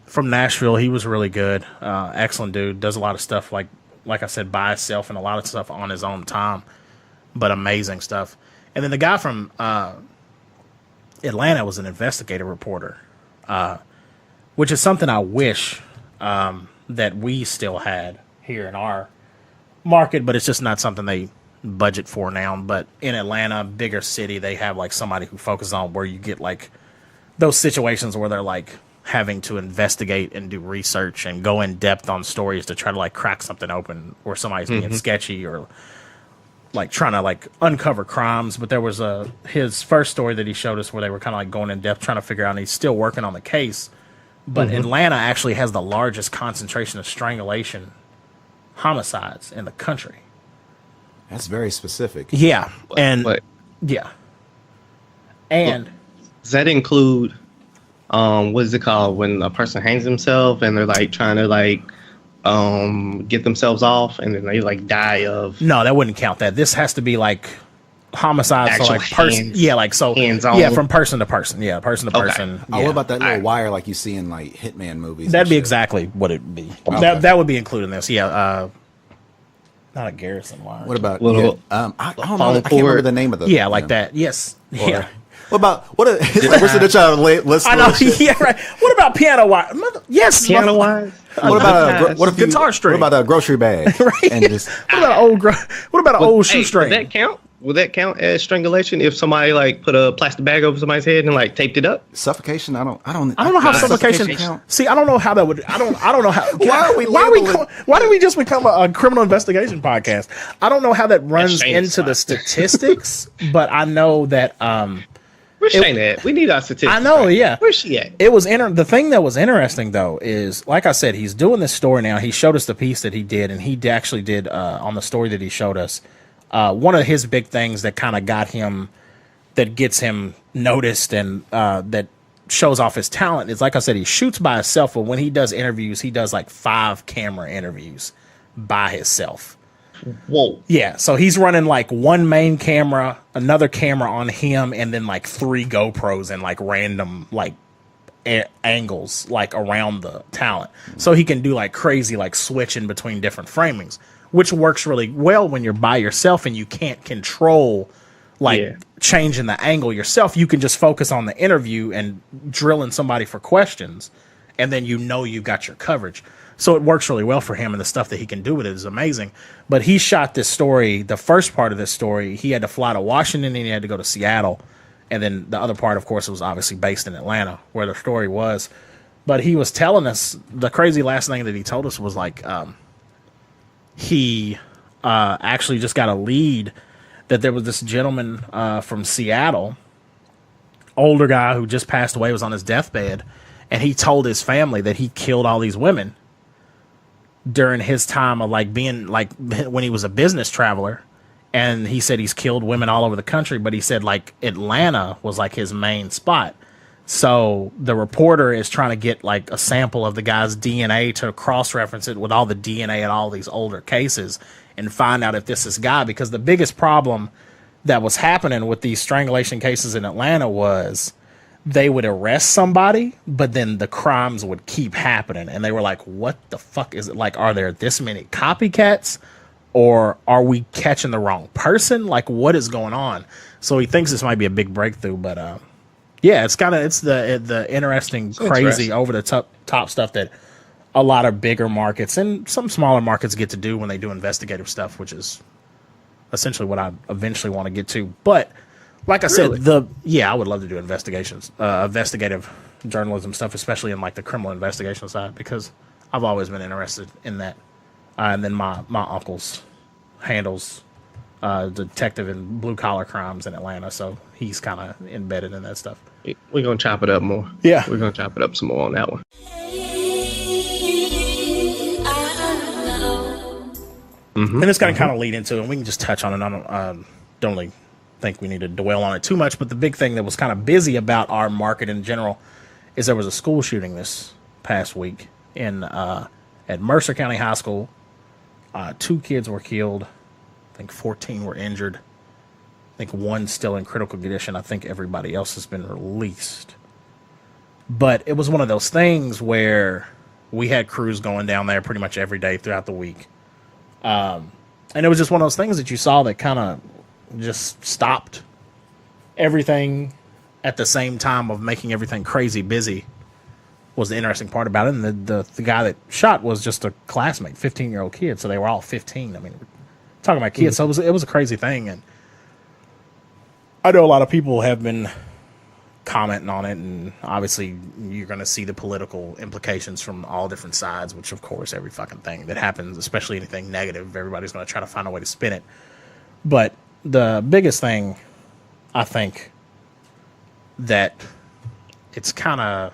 from Nashville, he was really good. Excellent dude. Does a lot of stuff like I said, by himself and a lot of stuff on his own time, but amazing stuff. And then the guy from Atlanta was an investigative reporter, which is something I wish that we still had here in our market, but it's just not something they budget for now. But in Atlanta, bigger city, they have like somebody who focuses on where you get like those situations where they're like having to investigate and do research and go in depth on stories to try to like crack something open where somebody's being sketchy or like trying to like uncover crimes. But there was his first story that he showed us where they were kind of like going in depth trying to figure out, and he's still working on the case. But Atlanta actually has the largest concentration of strangulation homicides in the country. That's very specific. Yeah. Yeah. And does that include what is it called when a person hangs himself and they're like trying to like get themselves off and then they like die of? No, that wouldn't count. That this has to be like homicide, so like person, yeah, like so, hands-on. Yeah, from person to person, yeah, person to person. Oh, Yeah. what about that little wire like you see in like Hitman movies? That'd be exactly what it'd be. Okay. That would be included in this. Yeah, not a Garrison wire. What about Little I don't know. I can't remember the name of the. Yeah, like that. Yes. Yeah. What about it's like we're sitting there trying to listen. I know. Yeah, right. What about piano wire? Yes, piano wire. What about what if guitar string? What about a grocery bag? Right. And just, what about an old shoestring? Would that count? Would that count as strangulation if somebody like put a plastic bag over somebody's head and like taped it up? suffocation? I don't know how suffocation count. See, I don't know how that would. I don't know how. Why did we just become a criminal investigation podcast? I don't know how that runs into the statistics, but I know that. Where's Shane at? We need our statistics. I know, yeah. Where's she at? It was the thing that was interesting though is, like I said, he's doing this story now. He showed us the piece that he did, and he actually did on the story that he showed us. One of his big things that kind of gets him noticed and that shows off his talent is, like I said, he shoots by himself, but when he does interviews, he does like 5 camera interviews by himself. Whoa. Yeah, so he's running like one main camera, another camera on him, and then like 3 GoPros and like random like angles like around the talent. So he can do like crazy like switching between different framings, which works really well when you're by yourself and you can't control like changing the angle yourself. You can just focus on the interview and drilling somebody for questions, and then you've got your coverage. So it works really well for him, and the stuff that he can do with it is amazing. But he shot this story, the first part of this story, he had to fly to Washington and he had to go to Seattle. And then the other part, of course, was obviously based in Atlanta, where the story was. But he was telling us, the crazy last thing that he told us was like, he actually just got a lead that there was this gentleman from Seattle, older guy who just passed away, was on his deathbed, and he told his family that he killed all these women during his time of like being like when he was a business traveler. And he said he's killed women all over the country, but he said like Atlanta was like his main spot. So the reporter is trying to get like a sample of the guy's DNA to cross-reference it with all the DNA in all these older cases and find out if this is guy, because the biggest problem that was happening with these strangulation cases in Atlanta was they would arrest somebody, but then the crimes would keep happening. And they were like, what the fuck is it? Like, are there this many copycats, or are we catching the wrong person? Like, what is going on? So he thinks this might be a big breakthrough, but yeah, it's the interesting, crazy, over the top stuff that a lot of bigger markets and some smaller markets get to do when they do investigative stuff, which is essentially what I eventually want to get to. But like I said, I would love to do investigative journalism stuff, especially in like the criminal investigation side, because I've always been interested in that. And then my uncle's handles detective in blue collar crimes in Atlanta, so he's kind of embedded in that stuff. We're gonna chop it up more. Yeah, we're gonna chop it up some more on that one. And it's going to kind of lead into it, and we can just touch on it. I don't really think we need to dwell on it too much, but the big thing that was kind of busy about our market in general is there was a school shooting this past week in at Mercer County High School. 2 kids were killed. I think 14 were injured. I think 1's still in critical condition. I think everybody else has been released. But it was one of those things where we had crews going down there pretty much every day throughout the week. And it was just one of those things that you saw that kind of just stopped everything at the same time of making everything crazy busy was the interesting part about it. And the guy that shot was just a classmate, 15-year-old kid. So they were all 15. I mean, we're talking about kids. So it was a crazy thing. And I know a lot of people have been commenting on it, and obviously you're going to see the political implications from all different sides, which of course every fucking thing that happens, especially anything negative, everybody's going to try to find a way to spin it. But the biggest thing, I think, that it's kind of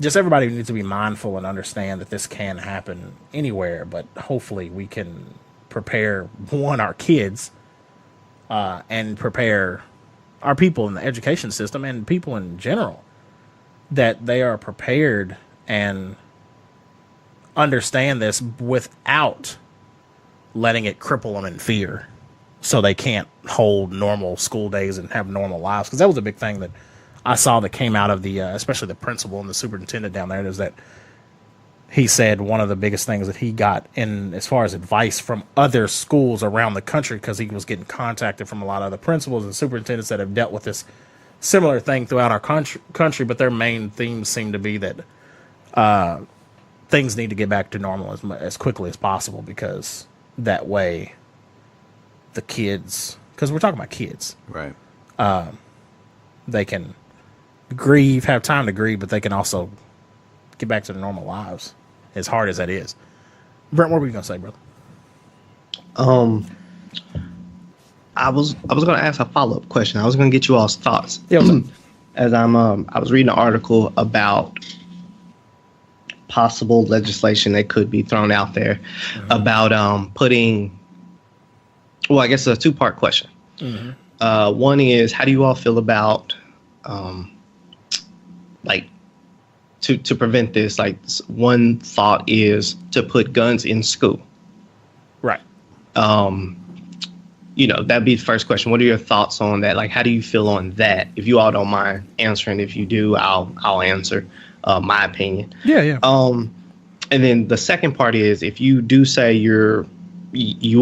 just everybody needs to be mindful and understand that this can happen anywhere, but hopefully we can prepare, our kids, and prepare our people in the education system and people in general, that they are prepared and understand this without letting it cripple them in fear, so they can't hold normal school days and have normal lives. Because that was a big thing that I saw that came out of the, especially the principal and the superintendent down there, is that he said one of the biggest things that he got in as far as advice from other schools around the country, because he was getting contacted from a lot of other principals and superintendents that have dealt with this similar thing throughout our country, but their main themes seem to be that things need to get back to normal as quickly as possible, because that way the kids, because we're talking about kids, right? They can grieve, have time to grieve, but they can also get back to their normal lives, as hard as that is. Brent, what were you gonna say, brother? I was gonna ask a follow-up question. I was gonna get you all's thoughts. Yeah. As I was reading an article about possible legislation that could be thrown out there about putting. Well, I guess it's a 2-part question. One is, how do you all feel about like to prevent this? Like, one thought is to put guns in school. Right. That'd be the first question. What are your thoughts on that? Like, how do you feel on that? If you all don't mind answering, if you do, I'll answer my opinion. Yeah. And then the second part is, if you do say you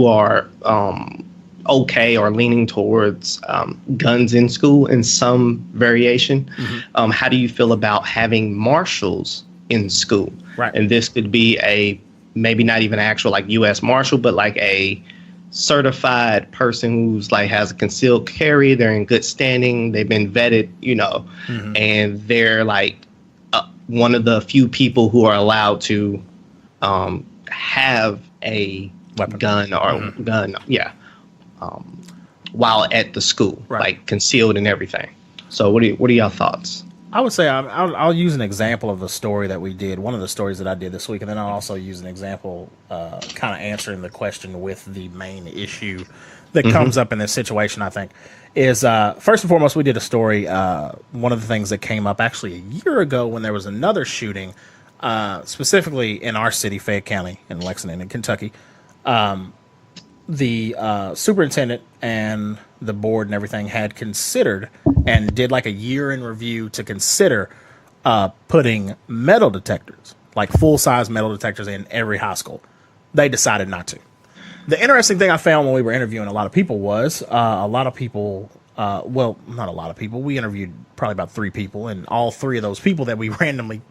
are okay or leaning towards guns in school in some variation, how do you feel about having marshals in school? Right. And this could be maybe not even actual like U.S. Marshal, but like a certified person who's like has a concealed carry. They're in good standing. They've been vetted, and they're like one of the few people who are allowed to have a weapon, gun or gun, while at the school, like concealed and everything. So what are y'all thoughts? I would say I'll use an example of the story that we did, one of the stories that I did this week, and then I'll also use an example kind of answering the question with the main issue that comes up in this situation, I think, is first and foremost, we did a story. One of the things that came up actually a year ago when there was another shooting, specifically in our city, Fayette County, in Lexington, in Kentucky. The superintendent and the board and everything had considered and did like a year in review to consider putting metal detectors, like full-size metal detectors in every high school. They decided not to. The interesting thing I found when we were interviewing a lot of people was a lot of people, well, not a lot of people. We interviewed probably about 3 people, and all 3 of those people that we randomly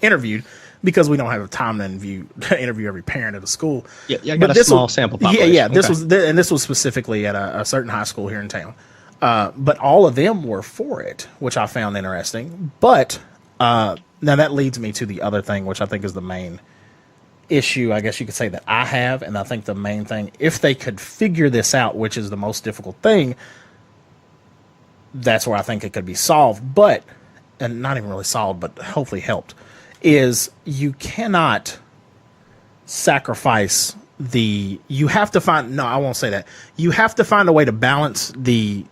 interviewed, because we don't have time to interview every parent at a school. Yeah, got a small sample population. Yeah. This was specifically at a certain high school here in town. But all of them were for it, which I found interesting. But now that leads me to the other thing, which I think is the main issue, I guess you could say, that I have. And I think the main thing, if they could figure this out, which is the most difficult thing, that's where I think it could be solved. But, and not even really solved, but hopefully helped, is you cannot sacrifice you have to find, no, I won't say that. You have to find a way to balance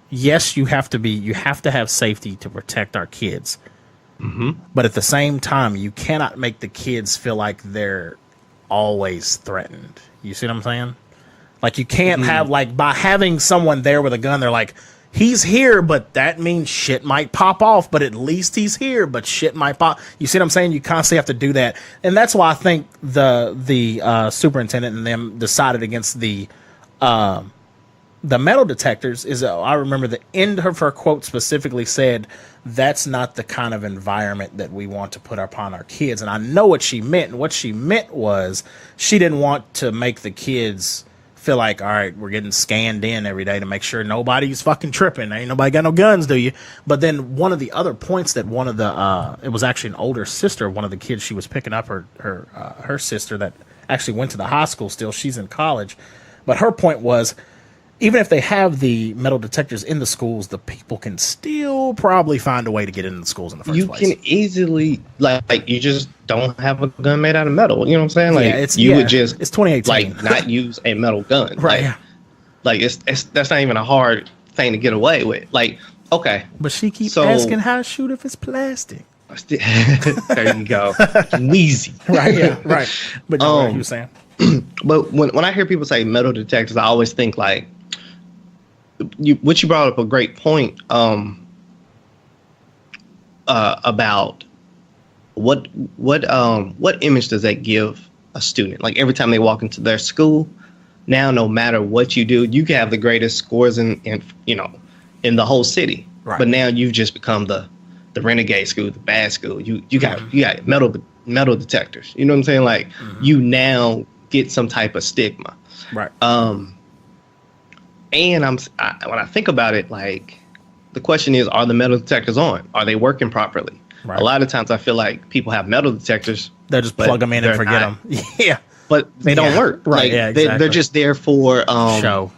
yes, you have to have safety to protect our kids. But at the same time, you cannot make the kids feel like they're always threatened. You see what I'm saying? Like you can't have, like, by having someone there with a gun, they're like, he's here, but that means shit might pop off, but at least he's here, but shit might pop. You see what I'm saying? You constantly have to do that. And that's why I think the superintendent and them decided against the metal detectors. I remember the end of her quote specifically said, that's not the kind of environment that we want to put upon our kids. And I know what she meant. And what she meant was she didn't want to make the kids feel like, all right, we're getting scanned in every day to make sure nobody's fucking tripping. Ain't nobody got no guns, do you? But then one of the other points that one of the it was actually an older sister of one of the kids she was picking up, her sister that actually went to the high school still. She's in college. But her point was, even if they have the metal detectors in the schools, the people can still probably find a way to get into the schools in the first place. You can easily, like you just don't have a gun made out of metal. You know what I'm saying? Like would just, it's 2018. Like not use a metal gun. Right. Like that's not even a hard thing to get away with. Like, okay. But she keeps asking how to shoot if it's plastic. There you go. Easy. Right, yeah, right. But you know what you were saying. But when I hear people say metal detectors, I always think like, what you brought up a great point about what image does that give a student? Like every time they walk into their school, now no matter what you do, you can have the greatest scores in the whole city. Right. But now you've just become the renegade school, the bad school. You got metal detectors. You know what I'm saying? Like you now get some type of stigma. Right. And when I think about it, like the question is, are the metal detectors on? Are they working properly? Right. A lot of times I feel like people have metal detectors. They just plug them in and forget them. Yeah. But they don't work. Right. Like, yeah, exactly. They're just there for show.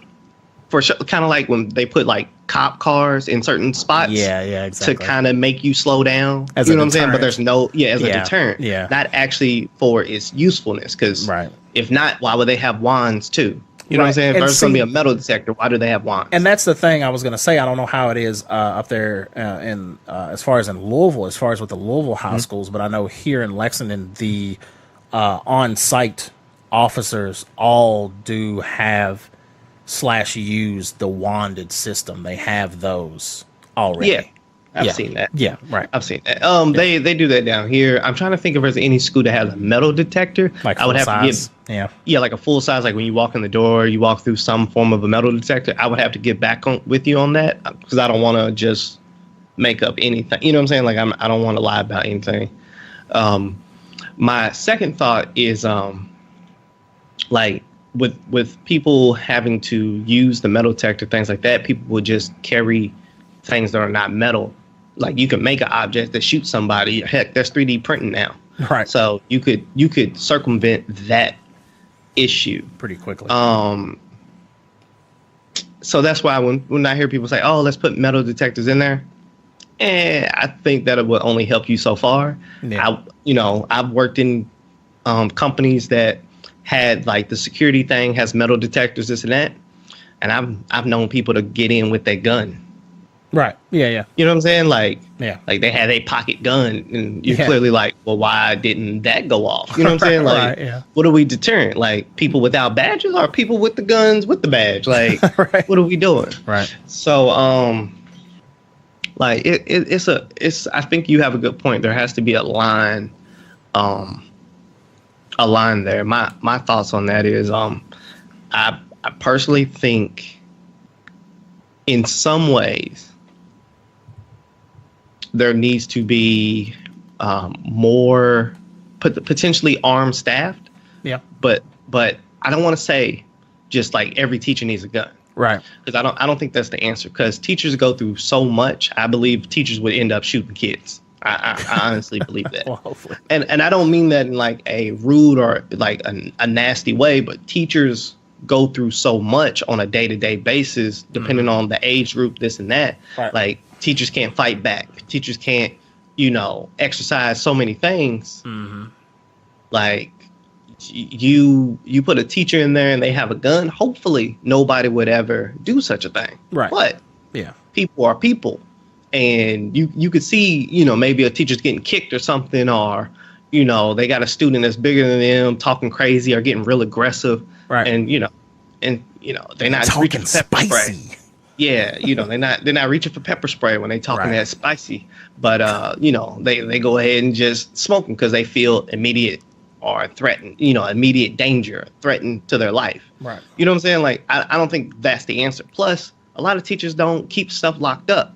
For show, kind of like when they put like cop cars in certain spots. Yeah, exactly. To kind of make you slow down. As you know what I'm saying? But there's no, as a deterrent. Yeah. Not actually for its usefulness. Because if not, why would they have wands too? You know what I'm saying? If there's going to be a metal detector, why do they have wands? And that's the thing I was going to say. I don't know how it is up there as far as in Louisville, as far as with the Louisville high schools, but I know here in Lexington, the on-site officers all do have /use the wanded system. They have those already. Yeah. I've seen that. Yeah, right. I've seen that. They do that down here. I'm trying to think if there's any school that has a metal detector. Like I would have size. to get like a full size. Like when you walk in the door, you walk through some form of a metal detector. I would have to get back with you on that because I don't want to just make up anything. You know what I'm saying? Like I don't want to lie about anything. My second thought is like with people having to use the metal detector, things like that, people would just carry things that are not metal. Like you can make an object that shoots somebody. Heck, there's 3D printing now. Right. So you could circumvent that issue pretty quickly. So that's why when I hear people say, "Oh, let's put metal detectors in there," I think that it will only help you so far. Yeah. I've worked in companies that had like the security thing has metal detectors, this and that, and I've known people to get in with their gun. Right. Yeah. Yeah. You know what I'm saying? Like, yeah. Like they had a pocket gun, and you're Yeah. clearly like, well, why didn't that go off? You know what I'm saying? Like, Right, yeah. What are we deterring? Like people without badges or people with the guns with the badge? Like, Right. What are we doing? Right. So, like it's I think you have a good point. There has to be a line there. My thoughts on that is, I personally think in some ways there needs to be more potentially armed staffed. Yeah. But I don't want to say just like every teacher needs a gun. Right. Because I don't think that's the answer. Because teachers go through so much. I believe teachers would end up shooting kids. I honestly believe that. Well, hopefully. And I don't mean that in like a rude or like a nasty way, but teachers go through so much on a day-to-day basis, depending on the age group, this and that. Right. Like teachers can't fight back. Teachers can't, exercise so many things. Mm-hmm. Like you put a teacher in there and they have a gun, hopefully nobody would ever do such a thing. Right. But yeah, people are people. And you could see, maybe a teacher's getting kicked or something, or, they got a student that's bigger than them talking crazy or getting real aggressive. Right. And, they're not talking reaching for pepper spray. spicy. Yeah, they're not reaching for pepper spray when they talking that spicy. But they go ahead and just smoke them because they feel immediate or threatened, immediate danger, threatened to their life. Right. You know what I'm saying? Like I don't think that's the answer. Plus, a lot of teachers don't keep stuff locked up.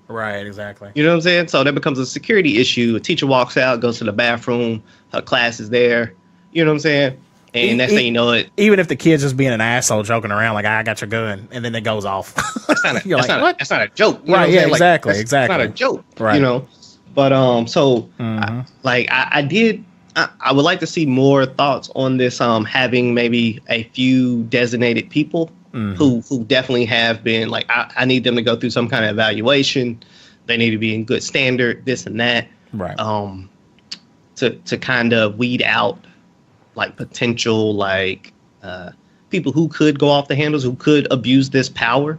Right. Exactly. You know what I'm saying? So that becomes a security issue. A teacher walks out, goes to the bathroom, her class is there. You know what I'm saying? And next thing you know it. Even if the kid's just being an asshole, joking around, like, I got your gun, and then it goes off. That's not a joke. You know right, what yeah, I'm saying? exactly, Like, exactly. It's not a joke, Right. But, I would like to see more thoughts on this, having maybe a few designated people who definitely have been, like, I need them to go through some kind of evaluation. They need to be in good standard, this and that. Right. To kind of weed out like potential people who could go off the handles, who could abuse this power.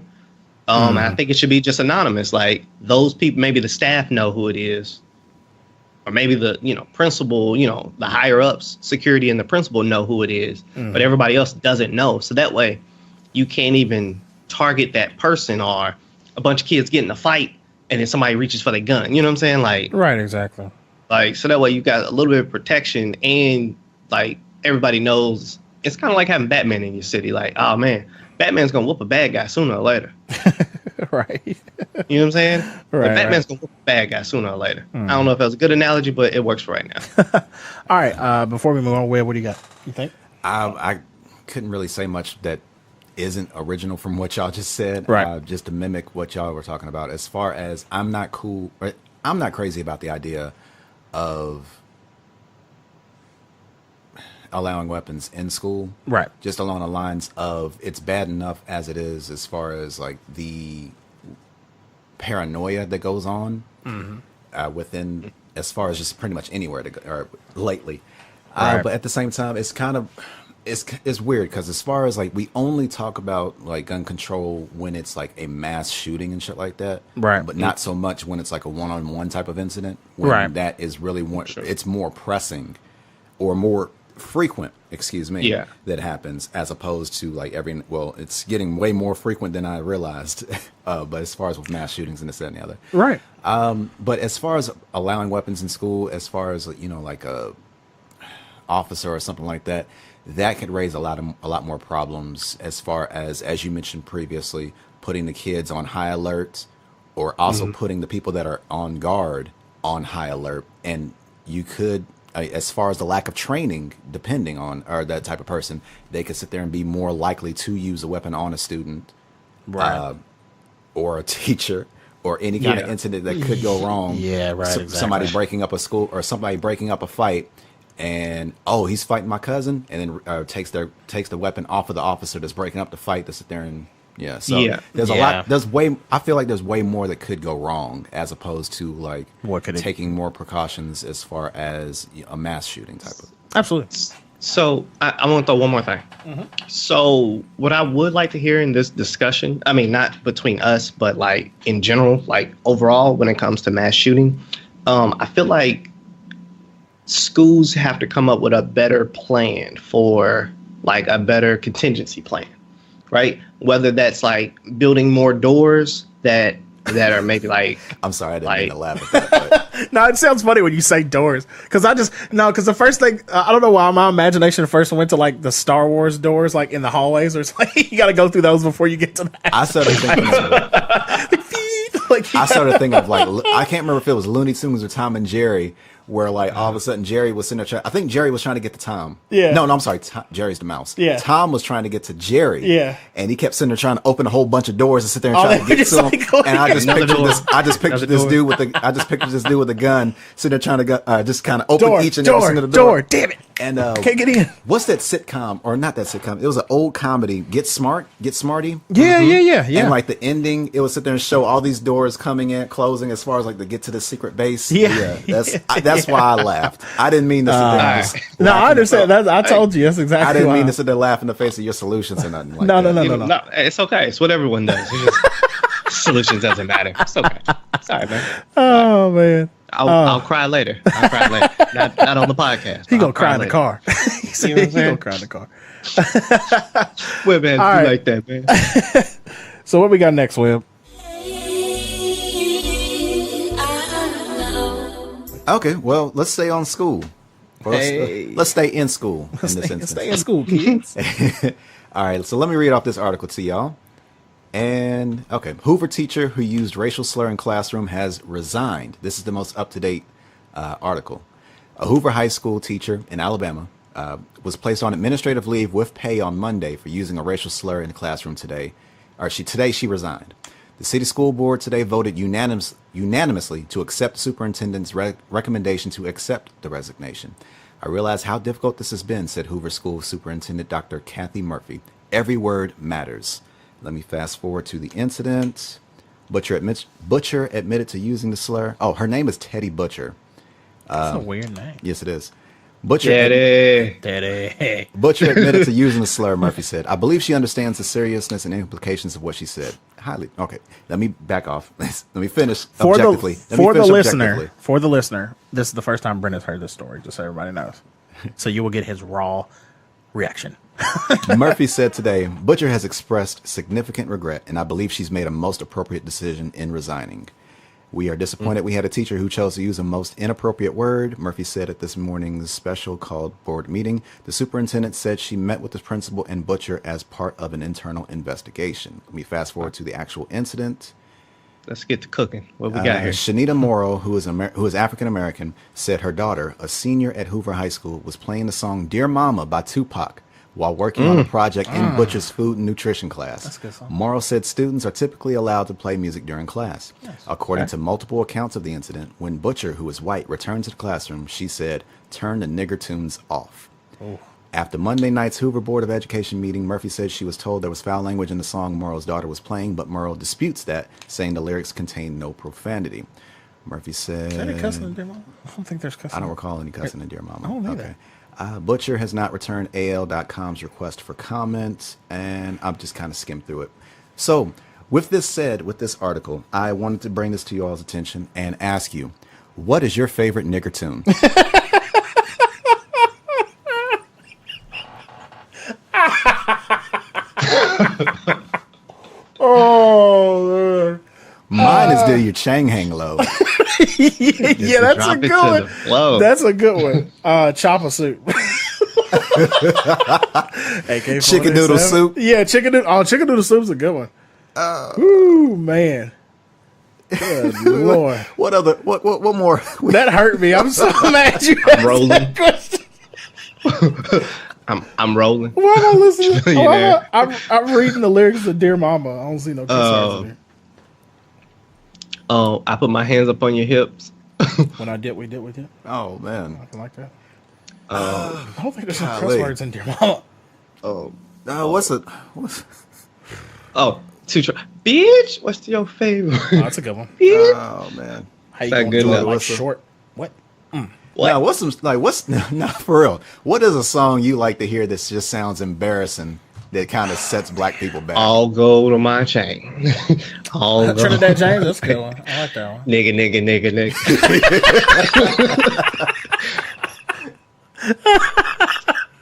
And I think it should be just anonymous. Like those people, maybe the staff know who it is, or maybe the principal, the higher ups, security and the principal know who it is, but everybody else doesn't know. So that way, you can't even target that person, or a bunch of kids get in a fight and then somebody reaches for their gun. You know what I'm saying? Like right. Exactly. Like, so that way you got a little bit of protection, and like everybody knows. It's kind of like having Batman in your city. Like, oh man, Batman's gonna whoop a bad guy sooner or later. Right. You know what I'm saying? Right. Like, Batman's gonna whoop a bad guy sooner or later. I don't know if that was a good analogy, but it works for right now. All right. Before we move on, Will, what do you got? You think? I couldn't really say much that isn't original from what y'all just said. Right. Just to mimic what y'all were talking about. As far as I'm not crazy about the idea of allowing weapons in school. Right. Just along the lines of it's bad enough as it is, as far as like the paranoia that goes on within, as far as just pretty much anywhere to go, or lately. Right. But at the same time, it's kind of, it's weird because as far as like we only talk about like gun control when it's like a mass shooting and shit like that, right? But not so much when it's like a one-on-one type of incident, when right? That is really more, it's more pressing or more frequent, yeah, that happens as opposed to like it's getting way more frequent than I realized. But as far as with mass shootings and this, that, and the other, right? But as far as allowing weapons in school, as far as like a officer or something like that. That could raise a lot more problems as far as you mentioned previously, putting the kids on high alert, or also putting the people that are on guard on high alert. And you could as far as the lack of training, depending on or that type of person, they could sit there and be more likely to use a weapon on a student, Right. or a teacher, or any kind of incident that could go wrong. Yeah, right. Exactly. Somebody breaking up a school or somebody breaking up a fight, and he's fighting my cousin, and then takes the weapon off of the officer that's breaking up the fight to sit there and there's a lot. I feel like there's way more that could go wrong as opposed to like taking more precautions as far as a mass shooting type of. Absolutely. So I want to throw one more thing. So what I would like to hear in this discussion, I mean, not between us, but like in general, like overall, when it comes to mass shooting, I feel like schools have to come up with a better plan for like a better contingency plan, right? Whether that's like building more doors that are maybe like. I'm sorry, I didn't mean to laugh at that. But. No, it sounds funny when you say doors. Because the first thing, I don't know why my imagination first went to like the Star Wars doors, like in the hallways. Or it's like, you got to go through those before you get to that. I started thinking of like, I can't remember if it was Looney Tunes or Tom and Jerry, where like all of a sudden Jerry was sitting there I think Jerry was trying to get to Tom. Yeah. No, I'm sorry. Jerry's the mouse. Yeah. Tom was trying to get to Jerry. Yeah. And he kept sitting there trying to open a whole bunch of doors and sit there and try to get to him. And I just pictured this dude with a gun sitting there trying to just kind of open each and every single door. Damn it. And can't get in. What's that sitcom or not that sitcom? It was an old comedy. Get Smarty. Yeah. And like the ending, it would sit there and show all these doors coming in, closing, as far as like to get to the secret base. Yeah. That's why I laughed. I didn't mean to sit there. And just no, I understand that. I told you. That's exactly. I didn't mean to sit there laugh in the face of your solutions or nothing like that. No. It's okay. It's what everyone does. Solutions doesn't matter. It's okay. Sorry, man. Oh man. I'll cry later. Not on the podcast. He gonna cry in the car. He gonna cry in the car. Web man, right. like that, man. So what we got next, Web? Okay, well, let's stay on school. Let's stay in school in this instance. Stay in school, kids. All right, so let me read off this article to y'all. And, okay, Hoover teacher who used racial slur in classroom has resigned. This is the most up-to-date article. A Hoover High School teacher in Alabama was placed on administrative leave with pay on Monday for using a racial slur in the classroom today. Today she resigned. The city school board today voted unanimously to accept the superintendent's recommendation to accept the resignation. I realize how difficult this has been, said Hoover School Superintendent Dr. Kathy Murphy. Every word matters. Let me fast forward to the incident. Butcher admitted to using the slur. Oh, her name is Teddy Butcher. That's a weird name. Yes, it is. Butcher Daddy. Butcher admitted to using the slur, Murphy said. I believe she understands the seriousness and implications of what she said. Okay, let me back off. Let me finish objectively. For the listener, this is the first time Brenda's heard this story, just so everybody knows. So you will get his raw reaction. Murphy said today, Butcher has expressed significant regret, and I believe she's made a most appropriate decision in resigning. We are disappointed we had a teacher who chose to use a most inappropriate word, Murphy said at this morning's special called board meeting. The superintendent said she met with the principal and Butcher as part of an internal investigation. Let me fast forward to the actual incident. Let's get to cooking. What we got here? Shanita Morrow, who is African-American, said her daughter, a senior at Hoover High School, was playing the song Dear Mama by Tupac while working on a project in Butcher's food and nutrition class. That's a good song. Morrow said students are typically allowed to play music during class. Yes. According to multiple accounts of the incident, when Butcher, who is white, returned to the classroom, she said, "Turn the nigger tunes off." Oh. After Monday night's Hoover Board of Education meeting, Murphy said she was told there was foul language in the song Morrow's daughter was playing, but Morrow disputes that, saying the lyrics contain no profanity. Murphy said... Is there any cussing in Dear Mama? I don't think there's cussing. I don't recall any cussing in Dear Mama. I don't either. Okay. Butcher has not returned AL.com's request for comment, and I'm just kind of skimmed through it. So, with this said, with this article, I wanted to bring this to you all's attention and ask you, what is your favorite nigger tune? Oh, Lord. Mine is Do Your Chang Hang Low. Yeah, that's a good one. That's a good one. Chopper soup. Chicken noodle soup. Yeah, chicken noodle soup's a good one. Ooh, man. Good Lord. What other? What more? That hurt me. I'm so mad you I'm asked rolling. that question. I'm rolling. Why am I listening? You there? I'm reading the lyrics of Dear Mama. I don't see no concerns in there. Oh, I put my hands up on your hips. When I did, we did. Oh man. Nothing like that. I don't think there's no golly. cuss words in Dear Mama. Oh, what's? Oh, bitch. What's your favorite? Oh, that's a good one. Bitch. Oh man. How you That gonna good do it enough. like What's the- short? What? Now, what's not for real? What is a song you like to hear that just sounds embarrassing that kind of sets black people back? All gold on my chain. All gold. Trinidad James. That's a good one. I like that one. Nigga.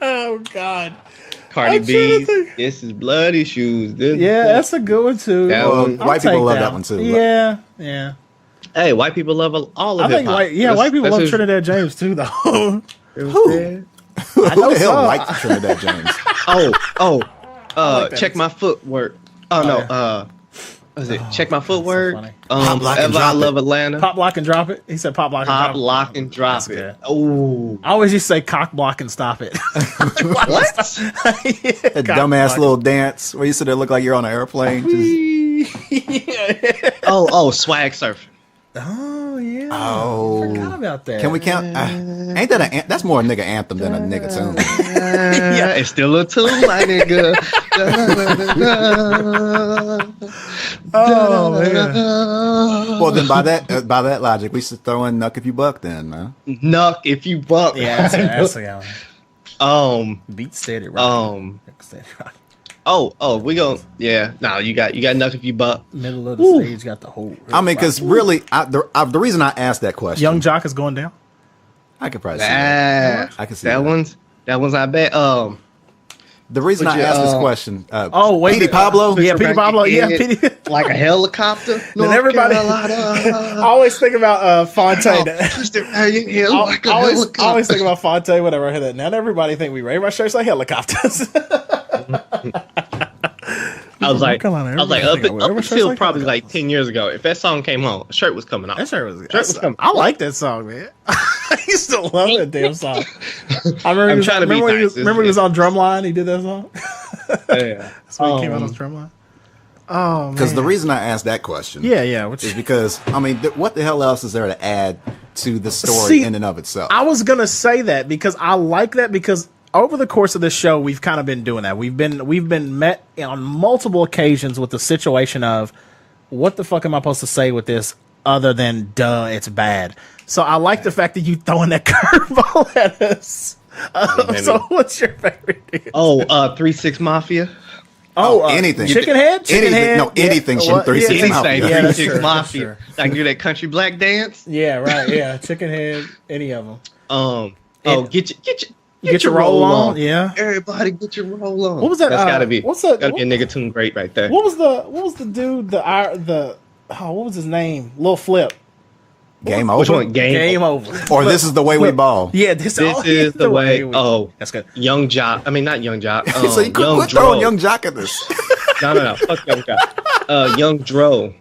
Oh God. Cardi I'm trying to B. think. This is bloody shoes. Yeah, that's a good one too. That Well, one- white people take love that one too. Yeah. Hey, white people love all I of think hip-hop. white people love his- Trinidad James too, though. Who know the hell some. likes Trinidad James? Check my footwork. Oh no, what is it? Check my footwork. funny. Pop, lock, and Ever I drop Love Atlanta. Pop, lock, and drop it. He said pop, lock, and drop Pop, it. lock, and drop That's it. good. Oh, I always used to say cock, block, and stop it. what? That dumbass little dance where you sit there look like you're on an airplane. Just, Oh, swag surfing. Oh yeah. oh, Forgot about that. can we count? Ain't that that's more a nigga anthem than a nigga tune? Yeah, it's still a tune, my nigga. Oh man. Well, then by that logic, we should throw in Nuck If You Buck then, man. Nuck if you buck. Yeah, that's a good one. Beat steady, right? Steady, right. We go. Yeah, no, you got Nuck if you buck. Middle of the stage got the whole. I mean, because really, the reason I asked that question, Young Jock is going down. I could probably see that. I can see that. That one's I bet. The reason I But asked this yeah, question, Petey Pablo. Yeah, Petey Pablo. Yeah, Petey. like a helicopter. Then everybody. I always think about Fontaine. I always think about Fontaine whenever I hear that. Now everybody think we raise our shirts like helicopters. I was like, Everybody up think whatever shirts until like probably like helicopters. 10 years ago. If that song came on, a shirt was coming out. That shirt was was coming. I like that song, man. I used to love that damn song. I remember. I'm trying to be nice. Remember he was on Drumline. He did that song. Yeah. That's when he came out on Drumline. Oh man. Because the reason I asked that question, which is because I mean, what the hell else is there to add to the story in and of itself? I was gonna say that because I like that because over the course of this show we've kind of been doing that. We've been met on multiple occasions with the situation of what the fuck am I supposed to say with this other than duh, it's bad. So I like the fact that you throwing that curveball at us. So what's your favorite? 3-6 Mafia. Anything. Chicken Head? Anything. Yeah. 3-6 Mafia. Yeah, that's 3-6 true, Mafia. that's true. I can do that country black dance. Yeah, right. Yeah, Chicken Head. Any of them. Get your roll on. Yeah. Everybody get your roll on. What was that? That's gotta be. What's that? Gotta be a nigga tune great right there. What was the dude? What was his name? Lil Flip. Game over. Which one? Game over. Or This Is the Way We Ball. Yeah, this is the way. That's good. Young Jock. I mean, not Young Jock. So you Young quit throwing Dro. Young Jock at this. No. Fuck Young Jock. Young Dro.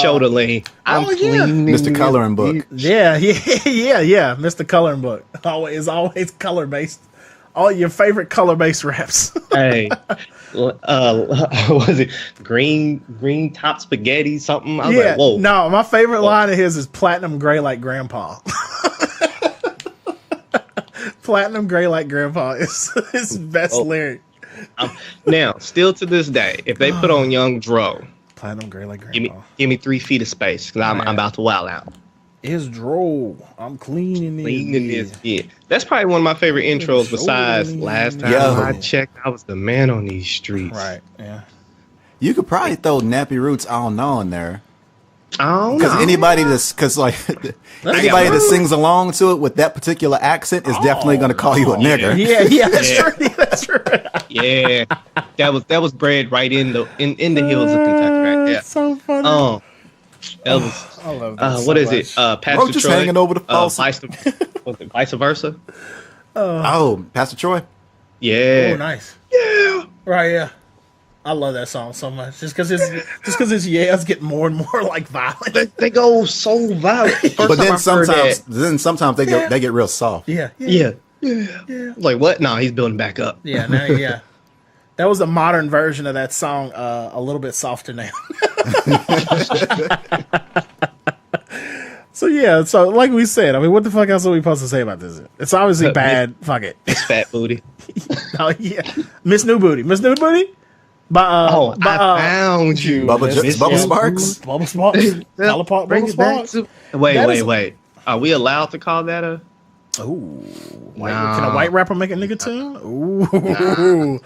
Shoulder lean. I'm clean. Mr. Coloring Book. Yeah. Mr. Coloring Book. Always color based. All your favorite color based raps. Hey, what was it? Green top spaghetti something. I was like, whoa. No, my favorite line of his is platinum gray like grandpa. Platinum gray like grandpa is his best lyric. Now, still to this day, if they put on Young Dro, Platinum gray like grandpa. give me 3 feet of space because I'm about to wild out. It's droll. I'm cleaning this. Yeah, that's probably one of my favorite intros. Besides, last time I checked, I was the man on these streets. Right. Yeah. You could probably throw Nappy Roots I Don't Know in there. Oh, Because anybody that sings along to it with that particular accent is definitely going to call you a nigger. Yeah, that's true. Yeah, that was bred right in the hills of Kentucky, right? Yeah, It's so funny. Elvis. I love that What so is it? much. Pastor just Troy. hanging over the faucet. Vice versa. Oh, Pastor Troy? Yeah. Oh, nice. Yeah. Right. Yeah. I love that song so much. Just because his yells get more and more like violent. They go so violent. But then sometimes they get real soft. Yeah. Like what? No, he's building back up. Yeah. That was a modern version of that song, a little bit softer now. So like we said, I mean, what the fuck else are we supposed to say about this? It's obviously bad. Fuck it. It's fat booty. Oh yeah, Miss New Booty. I found you. Bubble Sparks. Bubble Sparks. Bring it back to. Wait. Are we allowed to call that a? Ooh, can a white rapper make a nigga tune? Ooh,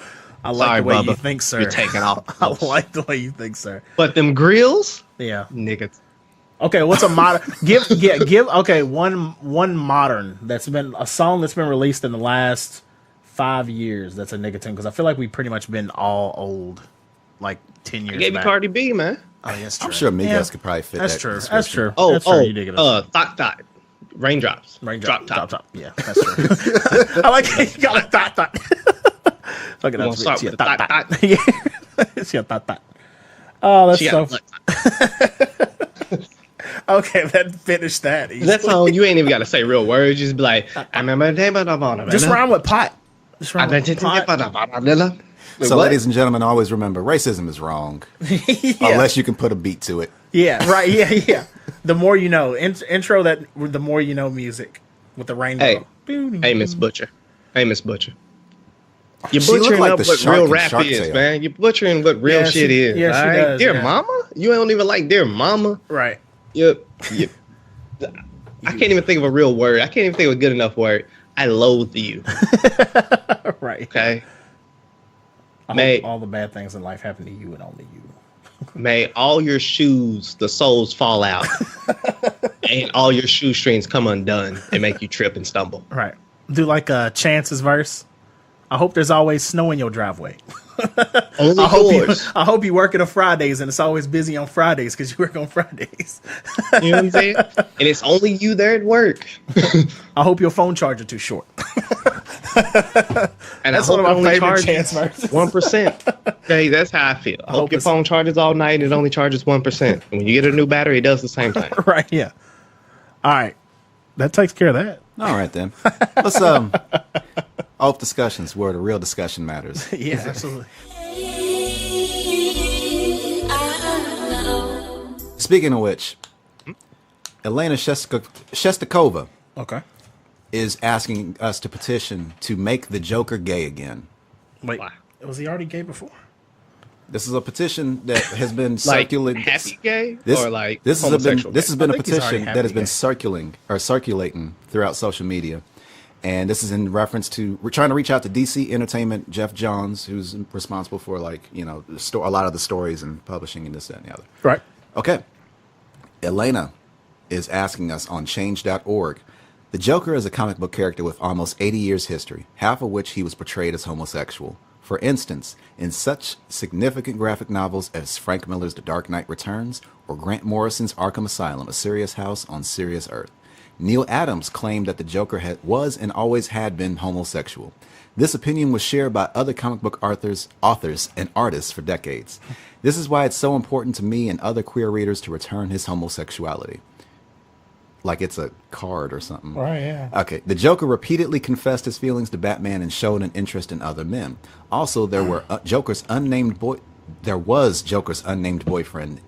I like the way you think, sir. You're taking off. I like the way you think, sir. But them grills, niggas. Okay, what's a modern? give. Okay, one modern that's been a song that's been released in the last 5 years. That's a nigga tune because I feel like we've pretty much been all old, like 10 years. I gave back. you Cardi B, man. Oh, yeah, that's true. I'm sure Miguel could probably fit that's that. True. Description. That's true. Oh, that's true. You dig it up. Thought. Raindrops. Drop top. Yeah, that's true. I like how you got a thought. Fucking We'll start with the thought. Yeah, it's your thought. Oh, that's so. Okay, then finish that. That song, you ain't even got to say real words. Just be like, just rhyme with pot. Just rhyme with pot. So, ladies and gentlemen, always remember, racism is wrong. Unless you can put a beat to it. Yeah, right. Yeah. The more you know. Intro that, the more you know music with the rainbow. Hey, Miss Butcher. You're butchering up what real rap is, man. You're butchering what real shit is. Yeah, she does. Dear Mama? You don't even like Dear Mama? Right. Yep. I can't even think of a real word. I can't even think of a good enough word. I loathe you. Right. Okay. I hope all the bad things in life happen to you and only you. May all your shoes, the soles fall out, and all your shoestrings come undone and make you trip and stumble. Right. Do like Chance's verse. I hope there's always snow in your driveway. I hope you work at a Fridays and it's always busy on Fridays because you work on Fridays. You know what I'm saying? And it's only you there at work. I hope your phone charger too short. And that's one of my favorite Chance verses. 1%. Okay, that's how I feel. I hope your phone charges all night and it only charges 1%. And when you get a new battery, it does the same thing. Right, yeah. All right. That takes care of that. All right, then. Let's OafDiscussions, where the real discussion matters. Yeah, absolutely. Speaking of which, Elena Shestakova is asking us to petition to make the Joker gay again. Wait, was he already gay before? This is a petition that has been circulating. Like happy gay or like this homosexual? This has been a petition that has been circulating throughout social media. And this is in reference to, we're trying to reach out to DC Entertainment, Jeff Johns, who's responsible for a lot of the stories and publishing and this, that, and the other. Right. Okay. Elena is asking us on change.org. The Joker is a comic book character with almost 80 years history, half of which he was portrayed as homosexual. For instance, in such significant graphic novels as Frank Miller's The Dark Knight Returns or Grant Morrison's Arkham Asylum, A Serious House on Serious Earth. Neil Adams claimed that the Joker was and always had been homosexual. This opinion was shared by other comic book authors and artists for decades. This is why it's so important to me and other queer readers to return his homosexuality. Like it's a card or something. Right, yeah. Okay. The Joker repeatedly confessed his feelings to Batman and showed an interest in other men. Also, there was Joker's unnamed boyfriend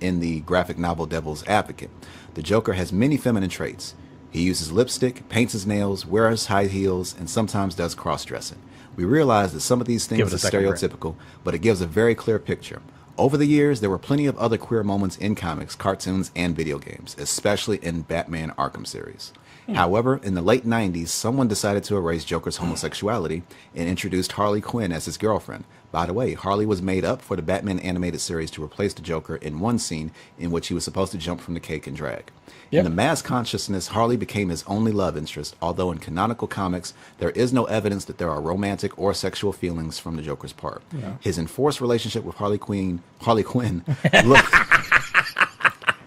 in the graphic novel Devil's Advocate. The Joker has many feminine traits. He uses lipstick, paints his nails, wears high heels, and sometimes does cross-dressing. We realize that some of these things are stereotypical, but it gives a very clear picture. Over the years, there were plenty of other queer moments in comics, cartoons, and video games, especially in Batman Arkham series. However, in the late 90s, someone decided to erase Joker's homosexuality and introduced Harley Quinn as his girlfriend. By the way, Harley was made up for the Batman animated series to replace the Joker in one scene in which he was supposed to jump from the cake and drag. Yep. In the mass consciousness, Harley became his only love interest, although in canonical comics, there is no evidence that there are romantic or sexual feelings from the Joker's part. Yeah. His enforced relationship with Harley Quinn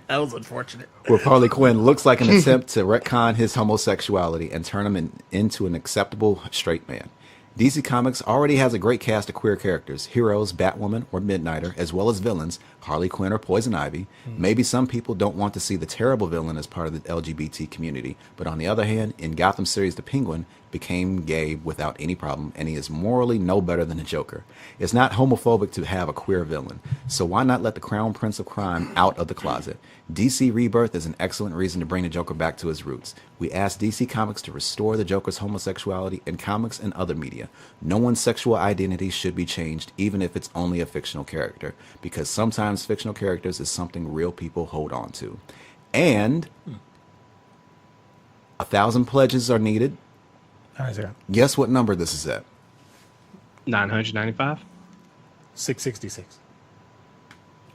that was unfortunate. With Harley Quinn looks like an attempt to retcon his homosexuality and turn him into an acceptable straight man. DC Comics already has a great cast of queer characters, heroes, Batwoman or Midnighter, as well as villains, Harley Quinn or Poison Ivy. Maybe some people don't want to see the terrible villain as part of the LGBT community, but on the other hand, in Gotham series, the Penguin became gay without any problem, and he is morally no better than the Joker. It's not homophobic to have a queer villain, so why not let the Crown Prince of Crime out of the closet? DC Rebirth is an excellent reason to bring the Joker back to his roots. We ask DC Comics to restore the Joker's homosexuality in comics and other media. No one's sexual identity should be changed, even if it's only a fictional character, because sometimes fictional characters is something real people hold on to. And 1,000 pledges are needed. Guess what number this is at? 995. 666.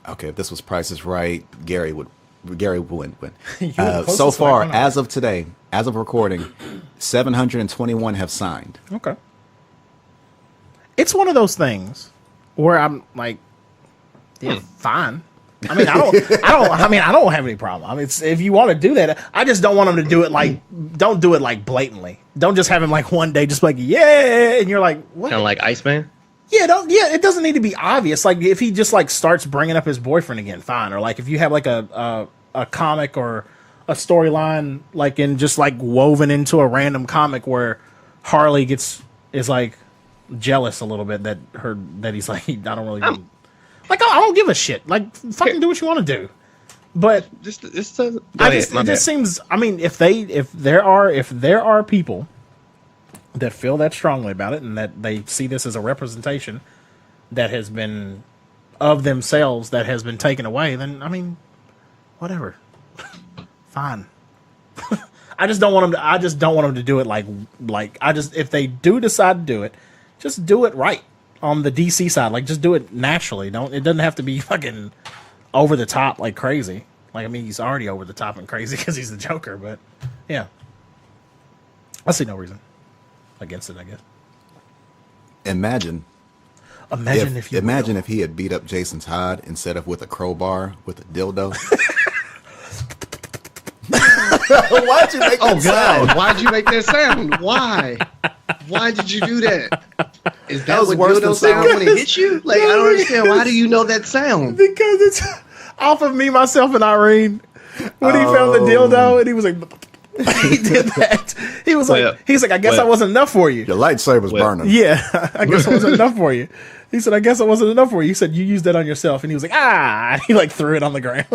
Okay, if this was Price is Right, Gary would win. The So closest far, one I know. as of today, as of recording, 721 have signed. Okay. It's one of those things where I'm like, yeah, fine. I mean, I don't have any problem. I mean, if you want to do that, I just don't want them to do it don't do it like blatantly. Don't just have him like one day just like, yeah, and you're like, what? Kind of like Iceman. Yeah, it doesn't need to be obvious. Like if he just like starts bringing up his boyfriend again, fine. Or like if you have like a comic or a storyline like in just like woven into a random comic where Harley is like jealous a little bit that he's like, I don't really like I don't give a shit. Like fucking do what you want to do. But it just seems. I mean, if there are people that feel that strongly about it and that they see this as a representation that has been of themselves that has been taken away, then I mean, whatever, fine. I just don't want them to do it like if they do decide to do it, just do it right on the DC side. Like just do it naturally. It doesn't have to be fucking over the top like crazy. Like I mean, he's already over the top and crazy because he's the Joker. But yeah, I see no reason against it. I guess. Imagine if he had beat up Jason Todd instead of with a crowbar with a dildo. Why'd you make that sound? Why'd you make that sound? Why? Why did you do that? Is that what worse dildo than sound when it hits you? Like I don't understand. Why do you know that sound? Because it's off of Me, Myself, and Irene. When he found the dildo and he was like, he did that. He was like, I guess I wasn't enough for you. Your lightsaber's burning. Yeah, I guess I wasn't enough for you. He said, I guess I wasn't enough for you. He said, you used that on yourself. And he was like, and he like threw it on the ground.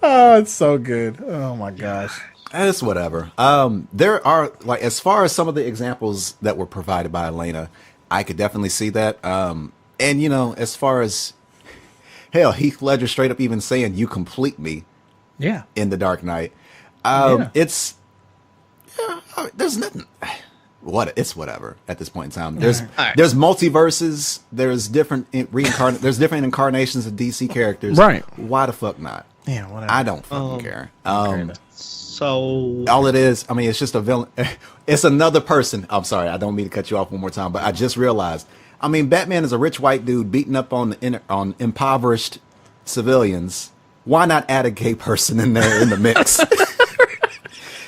Oh, it's so good. Oh my gosh. It's whatever. There are like as far as some of the examples that were provided by Elena, I could definitely see that. And you know, as far as hell, Heath Ledger straight up even saying "You complete me," yeah, in The Dark Knight. It's there's nothing. It's whatever at this point in time. There's multiverses. There's different there's different incarnations of DC characters. Right? Why the fuck not? Yeah, whatever. I don't fucking care. So all it is, I mean, it's just a villain. It's another person. I'm sorry, I don't mean to cut you off one more time, but I just realized. I mean, Batman is a rich white dude beating up on impoverished civilians. Why not add a gay person in there in the mix?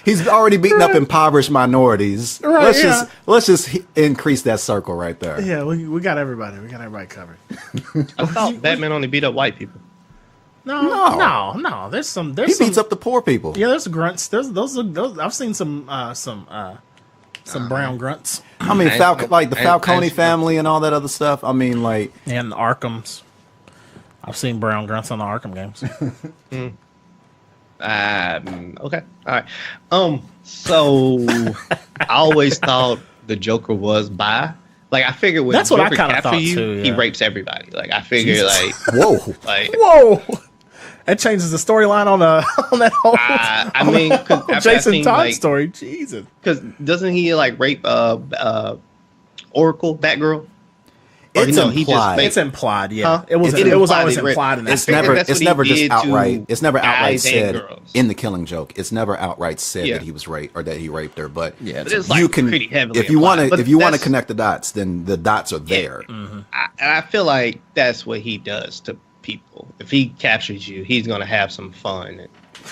He's already beating up impoverished minorities. Right, let's just increase that circle right there. Yeah, we got everybody. We got everybody covered. I thought Batman only beat up white people. No. There's he beats up the poor people. Yeah, there's grunts. Those. I've seen some brown grunts. I mean, the Falcone family and all that other stuff. I mean, like and the Arkhams. I've seen brown grunts on the Arkham games. Okay. All right. So I always thought the Joker was bi. Like I figured when that's what Joker I kind of thought you, too. Yeah. He rapes everybody. Like I figured, whoa. That changes the storyline on that whole. I mean, Jason Todd story. Jesus. Because doesn't he like rape Oracle, Batgirl? It's implied. It's implied. Yeah, huh? It was always implied in that. It's never just outright. It's never outright said girls. In the Killing Joke. It's never outright said that he was raped or that he raped her. But yeah, it's like pretty heavily. If you want to connect the dots, then the dots are there. And I feel like that's what he does to people. If he captures you, he's gonna have some fun.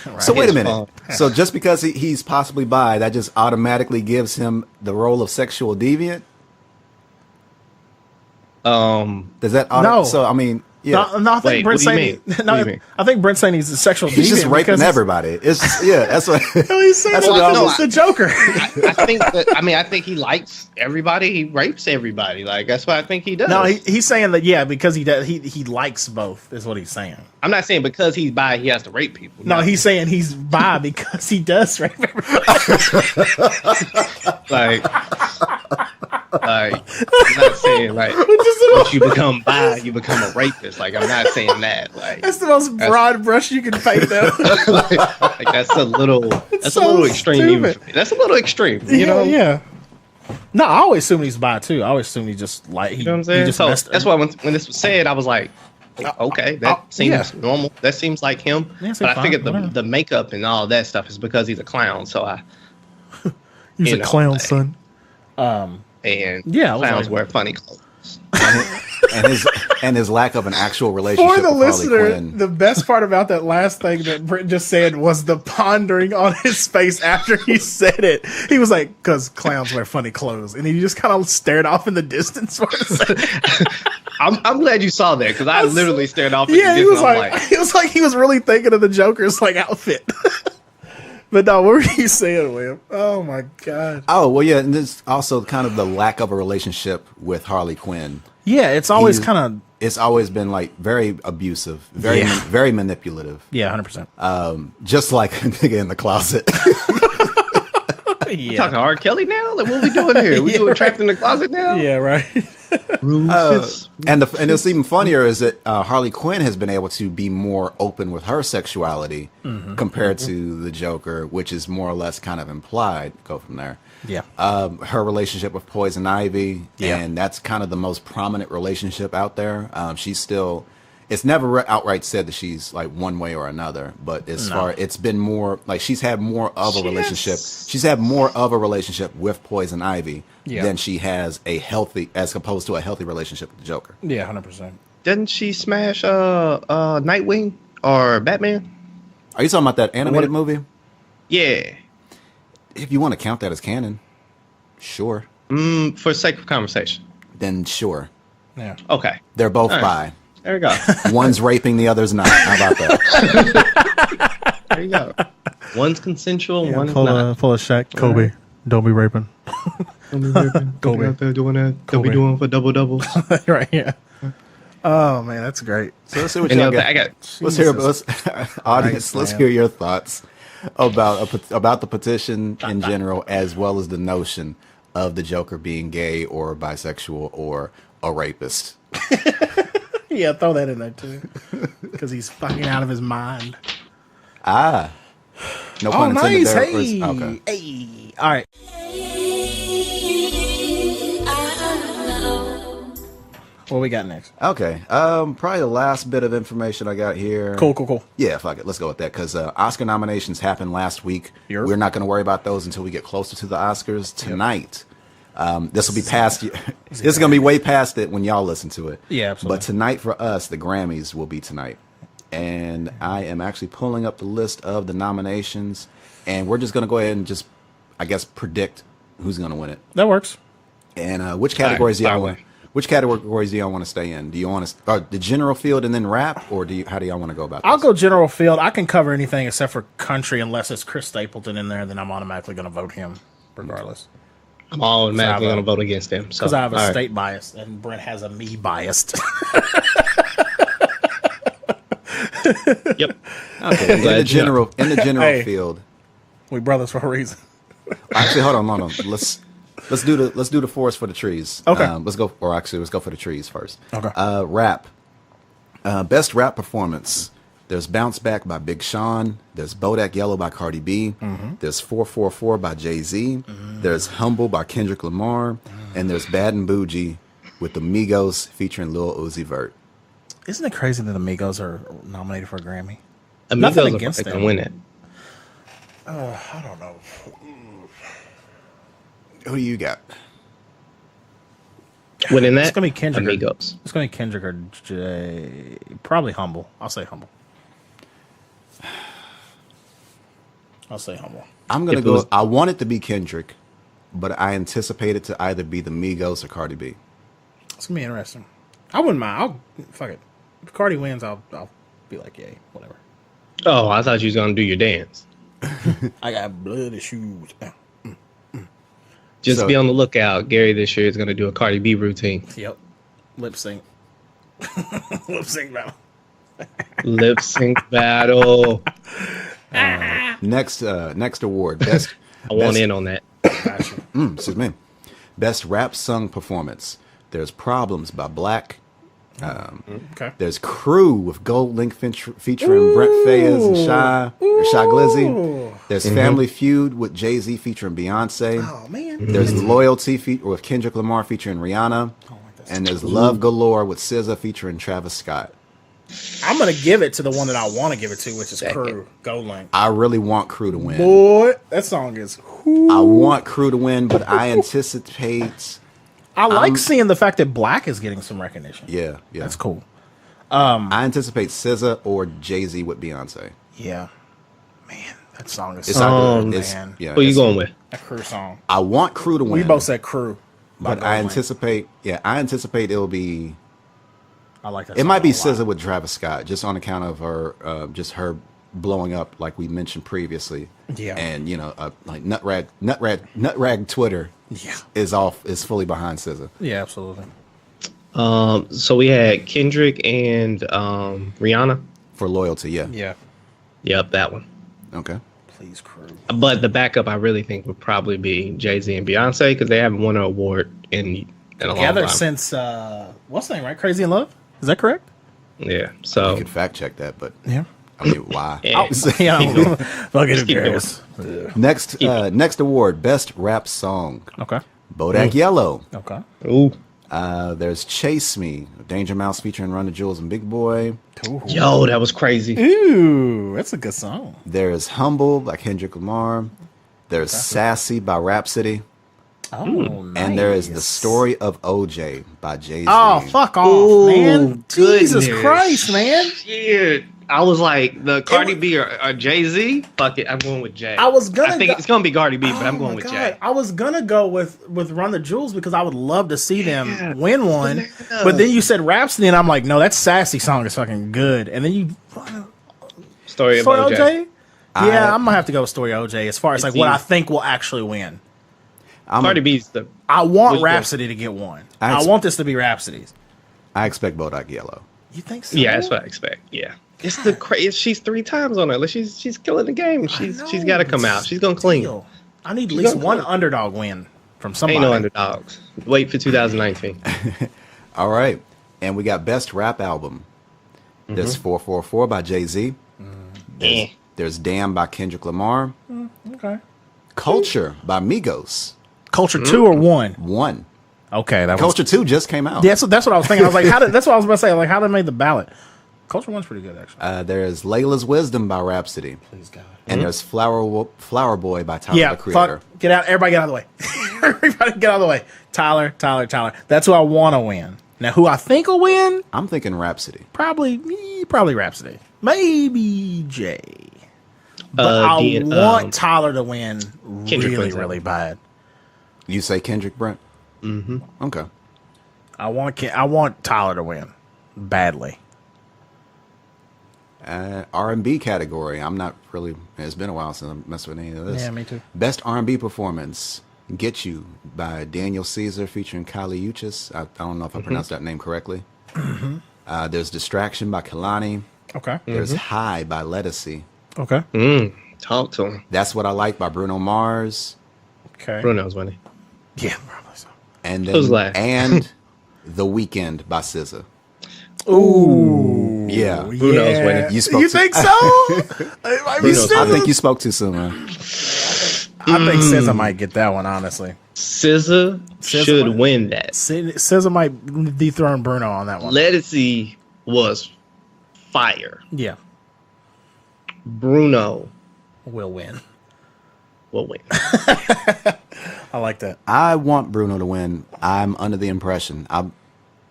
Right. So wait a minute. So just because he's possibly bi, that just automatically gives him the role of sexual deviant? Does that no? So I mean, yeah. No, I think Brent's saying. No, I think Brent's saying he's a sexual deviant. He's just raping everybody. It's that's what he's saying. That's the Joker. I think that. I mean, I think he likes everybody. He rapes everybody. Like that's what I think he does. No, he's saying that. Yeah, because he does. He likes both. Is what he's saying. I'm not saying because he's bi, he has to rape people. No, he's saying he's bi because he does rape everybody. I'm not saying like once you become bi, you become a rapist. Like I'm not saying that. Like that's the most broad brush you can paint though. like that's a little extreme even for me. That's a little extreme, you know? Yeah. No, I always assume he's bi too. I always assume he just like you know what I'm saying? So that's why when this was said, I was like, okay, that seems normal. That seems like him. Yeah, but I figured the makeup and all that stuff is because he's a clown. So he's a clown, son. And clowns wear funny clothes. and his lack of an actual relationship for the with listener. Harley Quinn. The best part about that last thing that Brent just said was the pondering on his face after he said it. He was like, "Because clowns wear funny clothes," and he just kind of stared off in the distance for a second. I'm glad you saw that because I literally stared off. In the he was like, it was like he was really thinking of the Joker's like outfit. But no, what were you saying, William? Oh my god. Oh well, yeah, and there's also kind of the lack of a relationship with Harley Quinn. Yeah, it's always it's always been like very abusive, very manipulative. Yeah, 100%. Just like a nigga in the closet. You talking R. Kelly now? Like, what we doing here? We doing trapped in the closet now? Yeah, right. And it's even funnier is that Harley Quinn has been able to be more open with her sexuality compared to the Joker, which is more or less kind of implied. Go from there. Yeah. Her relationship with Poison Ivy, and that's kind of the most prominent relationship out there. She's still. It's never outright said that she's like one way or another, but it's been more like she's had more of a relationship. She's had more of a relationship with Poison Ivy than she has as opposed to a healthy relationship with the Joker. Yeah, 100%. Didn't she smash Nightwing or Batman? Are you talking about that animated movie? Yeah. If you want to count that as canon, sure. For sake of conversation. Then sure. Yeah. Okay. They're both bi. There we go. One's raping, the other's not. How about that? There you go. One's consensual, one's not. Pull a Shaq. Kobe, right. Don't be raping. Don't be raping. Kobe. Don't be out there doing that. Kobe. Don't be doing for double doubles. Right, yeah. Oh, man, that's great. So let's see what y'all got. Let's hear, audience, let's hear your thoughts about the petition in general, as well as the notion of the Joker being gay or bisexual or a rapist. Yeah, throw that in there too, because he's fucking out of his mind. No pun intended nice. there. Hey, okay. Hey, all right. What we got next? Okay, probably the last bit of information I got here. Cool. Yeah, fuck it, let's go with that because Oscar nominations happened last week. Yep. We're not going to worry about those until we get closer to the Oscars tonight. This will be past. This is going to be way past it when y'all listen to it. Yeah, absolutely. But tonight for us, the Grammys will be tonight, and I am actually pulling up the list of the nominations, and we're just going to go ahead and just, I guess, predict who's going to win it. That works. And which categories do y'all want? Which categories do y'all want to stay in? Do you want to start the general field and then rap, or how do y'all want to go about this? I'll go general field. I can cover anything except for country, unless it's Chris Stapleton in there. Then I'm automatically going to vote him, regardless. I'm automatically going to vote against him because I have a state bias, and Brent has a me biased. Yep. Okay. In the general field, we brothers for a reason. Actually, hold on. Let's do the forest for the trees. Okay. Let's go for the trees first. Okay. Rap. Best rap performance. There's Bounce Back by Big Sean. There's Bodak Yellow by Cardi B. There's 444 by Jay-Z. There's Humble by Kendrick Lamar. And there's Bad and Bougie with the Migos featuring Lil Uzi Vert. Isn't it crazy that the Migos are nominated for a Grammy? Nothing against them. Win it. I don't know. Who do you got? Winning that, It's gonna be Kendrick. Amigos. It's gonna be Kendrick or Jay. Probably Humble. I'll say Humble. I'm gonna go. I want it to be Kendrick, but I anticipate it to either be the Migos or Cardi B. It's gonna be interesting. I wouldn't mind. Fuck it. If Cardi wins, I'll be like, yay, whatever. Oh, I thought you was gonna do your dance. I got bloody shoes. Just be on the lookout. Gary this year is gonna do a Cardi B routine. Yep. Lip sync. Lip sync battle. Lip sync battle. Next award, best. I want in on that. Excuse me. Best rap sung performance. There's Problems by Black. Okay. There's Crew with Gold Link featuring Brent Faiyaz and Shy Glizzy. There's Family Feud with Jay-Z featuring Beyonce. Oh man. There's Loyalty with Kendrick Lamar featuring Rihanna. And there's Love Galore with SZA featuring Travis Scott. I'm gonna give it to the one that I want to give it to, which is Crew. Gold Link. I really want Crew to win. Boy, that song is. I want Crew to win, but I anticipate. I like seeing the fact that Black is getting some recognition. Yeah. That's cool. I anticipate SZA or Jay-Z with Beyonce. Yeah, man, that song is It's so either, good, it's, man. yeah, Who you going with? That Crew song. I want Crew to win. We both said Crew, but I anticipate. Yeah, I anticipate it'll be. I like that. It song might be a lot. SZA with Travis Scott, just on account of her, just her blowing up, like we mentioned previously. Yeah. And like Nutrag Twitter. Yeah. is fully behind SZA. Yeah, absolutely. So we had Kendrick and Rihanna For Loyalty. Yeah. Yeah. Yep, that one. Okay. Please, Crew. But the backup I really think would probably be Jay-Z and Beyonce because they haven't won an award in a long Together time. since what's the name? Right, Crazy in Love. Is that correct? Yeah. You So could fact check that, but Yeah. I mean, why? Yeah. Yeah. Fuck it, who Keep cares? Next award, best rap song. Okay. Bodak Yellow. Okay. ooh, There's Chase Me, Danger Mouse featuring Run the Jewels and Big Boy. yo, that was crazy. Ooh, that's a good song. There's Humble by Kendrick Lamar. There's Sassy by Rhapsody. Oh, nice. And there is The Story of OJ by Jay-Z. Oh, fuck off, Ooh, man! Jesus goodness. Christ, man! Shit. I was like, the Cardi B or Jay-Z? Fuck it, I'm going with Jay. I was gonna I think go- it's going to be Cardi B, but I'm Oh going my with God. Jay. I was gonna go with Run the Jewels because I would love to see them win one. But then you said Rhapsody, and I'm like, no, that Sassy song is fucking good. And then you Story of Story OJ. OJ? Yeah, I'm gonna have to go with Story OJ as far as like It's what I easy. think will actually win. Cardi B's the... I What want you Rhapsody to get one. I I ex- want this to be Rhapsody's. I expect Bodak Yellow. You think so? Yeah, that's what I expect. Yeah. It's the crazy. She's 3 times on it. Like she's killing the game. She's got to come out. She's going to clean. Still, I need at least gonna one clean. underdog win from somebody. Ain't no underdogs. Wait for 2019. All right. And we got Best Rap Album. There's 444 by Jay-Z. Eh. There's Damn by Kendrick Lamar. Okay. Culture by Migos. Culture 2 or 1? 1. Okay, that was Culture 2 just came out. Yeah, that's what I was thinking. I was like, that's what I was about to say. Like, how they made the ballot. Culture 1's pretty good, actually. There's Layla's Wisdom by Rhapsody. Please, God. And there's Flower Boy by Tyler, Yeah, the Creator. fuck. Get out. Everybody get out of the way. Everybody get out of the way. Tyler. That's who I want to win. Now, who I think will win? I'm thinking Rhapsody. Probably Rhapsody. Maybe Jay. But I the, want Tyler to win Kendrick really, wins that. really bad. You say Kendrick, Brent? Mm-hmm. Okay. I want Tyler to win badly. R&B category. I'm not really. It's been a while since I messed with any of this. Yeah, me too. Best R&B performance. Get You by Daniel Caesar featuring Kylie Uchis. I don't know if I pronounced that name correctly. There's Distraction by Kalani. Okay. There's High by Lettucey. Okay. Talk to him. That's What I Like by Bruno Mars. Okay. Bruno's winning. Yeah, probably so. And Who's then last? and The Weeknd by SZA. Ooh. Yeah. Bruno's winning. You spoke You to- think so? It might be Bruno's- I SZA. think you spoke too soon, man. I think SZA might get that one, honestly. SZA should might- win that. SZA might dethrone Bruno on that one. Lettucey was fire. Yeah. Bruno Will win. will win. I like that. I want Bruno to win. I'm under the impression. I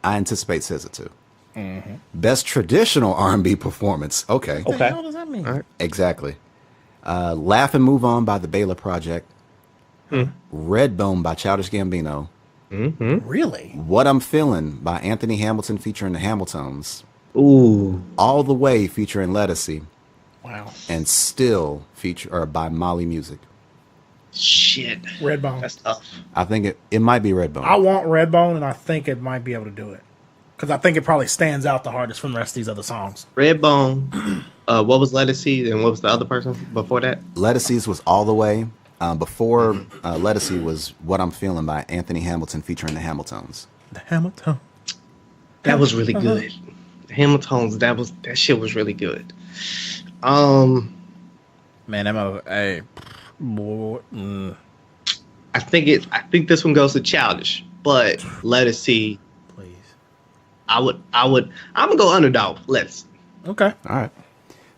anticipate SZA too. Mm-hmm. Best traditional R&B performance. Okay. What the hell does that mean? All right. Exactly. Laugh and Move On by the Baylor Project. Redbone by Childish Gambino. Really? What I'm Feeling by Anthony Hamilton featuring the Hamiltons. Ooh. All the Way featuring Lettucey. Wow. And Still by Molly Music. Shit. Redbone. That's tough. I think it might be Redbone. I want Redbone, and I think it might be able to do it. Because I think it probably stands out the hardest from the rest of these other songs. Redbone. What was Lettucey and what was the other person before that? Lettucey's was All the Way. Before Lettucey was What I'm Feeling by Anthony Hamilton featuring the Hamiltons. The Hamilton. That was really good. Hamilton's. That shit was really good. Man, I think this one goes to Childish, but Lettucey. please. I'm gonna go underdog. Let's. Okay. All right.